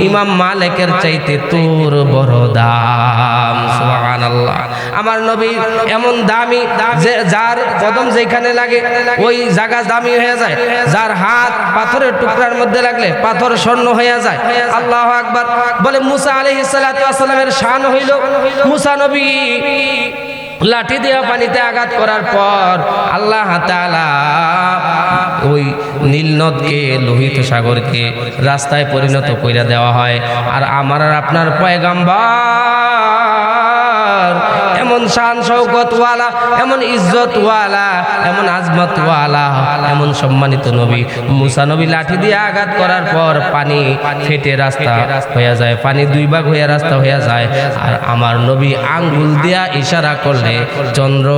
ইমাম মালিকের চাইতে তোর বড় দাম। সুবহানাল্লাহ। আমার নবী এমন দামি যে যার কদম যেখানে লাগে ওই জায়গা দামি হয়ে যায়, যার হাত পাথরের টুকরার মধ্যে লাগলে পাথর স্বর্ণ হয়ে যায়। আল্লাহু আকবার। বলে মুসা আলাইহিস সালাতু ওয়াস সালামের শান হইল, মুসা নবী লাঠি দিয়ে পানিতে আঘাত করার পর আল্লাহ তাআলা ওই নীল নদকে, লোহিত সাগরকে রাস্তায় পরিণত কইরা দেওয়া হয়। আর আমার আর আপনার পয়গম্বর এমন শান শৌকতওয়ালা, এমন ইজ্জতওয়ালা, এমন আজমতওয়ালা, এমন সম্মানিত নবী। মুসা নবী লাঠি দিয়ে আঘাত করার পর পানি ফেটে রাস্তা হয়ে যায়, পানি দুই ভাগ হয়ে রাস্তা হয়ে যায়। আর আমার নবী আঙ্গুল দিয়া ইশারা করলে চন্দ্র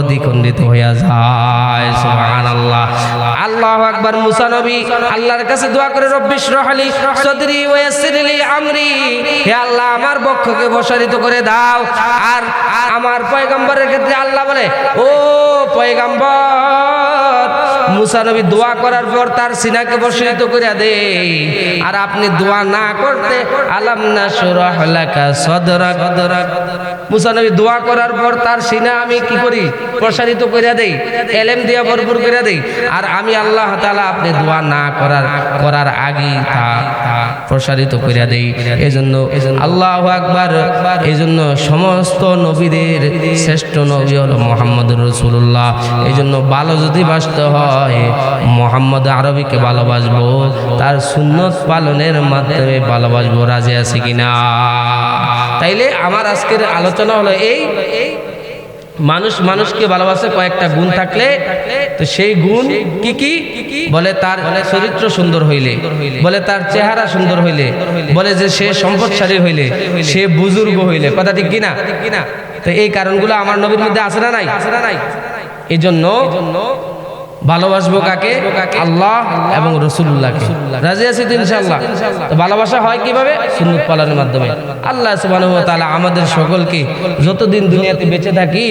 দ্বিখণ্ডিত হয়ে যায়। সুবহানাল্লাহ, আল্লাহু আকবার। মুসা নবী আল্লাহর কাছে দোয়া করে, রব্বি ইশরাহ লি সাদরি ওয়া ইয়াসসির লি আমরি, হে আল্লাহ আমার বক্ষকে প্রসারিত করে দাও। আর আমার পয়গম্বরের ক্ষেত্রে আল্লাহ বলে, ও পয়গম্বর, মুসা নবী দোয়া করার পর তার সিনাকে প্রসারিত করে দেই, আর আপনি দোয়া না করতে আলাম নাশরাহ লাকা সাদরাক। মুসা নবী দোয়া করার পর তার সিনা আমি কি করি? প্রসারিত করে দেই, এলেম দিয়া ভরপুর করে দেই। আর আমি আল্লাহ তাআলা আপনি দোয়া না করার আগেই তা প্রসারিত করে দেই। এজন্য আল্লাহু আকবার, এজন্য সমস্ত নবীদের শ্রেষ্ঠ নবী হলো মুহাম্মদুর রাসূলুল্লাহ। এজন্য ভালো যদি বাসতে হয় মুহাম্মদ আরবিকে ভালোবাসবো, তার সুন্নত পালনের মাধ্যমে ভালোবাসবো। রাজি আছে কিনা? তাইলে আমার আজকের আলোচনা হলো এই, মানুষকে ভালোবাসে কয়েকটা গুণ থাকলে, তো সেই গুণ কি কি? বলে তার চরিত্র সুন্দর হইলে, বলে তার চেহারা সুন্দর হইলে, বলে যে সে সম্পদশালী হইলে, সে বুজুর্গ হইলে। কথা ঠিক কিনা? তো এই কারণগুলো আমার নবীর মধ্যে আছে না নাই? এই জন্য ভালোবাসবো কাকে? আল্লাহ এবং রাসূলুল্লাহকে। রাজি আছি তো ইনশাআল্লাহ? তো ভালোবাসা হয় কিভাবে? সুন্নাত পালনের মাধ্যমে। আল্লাহ সুবহানাহু ওয়া তাআলা আমাদের সকলকে যতদিন দুনিয়াতে বেঁচে থাকি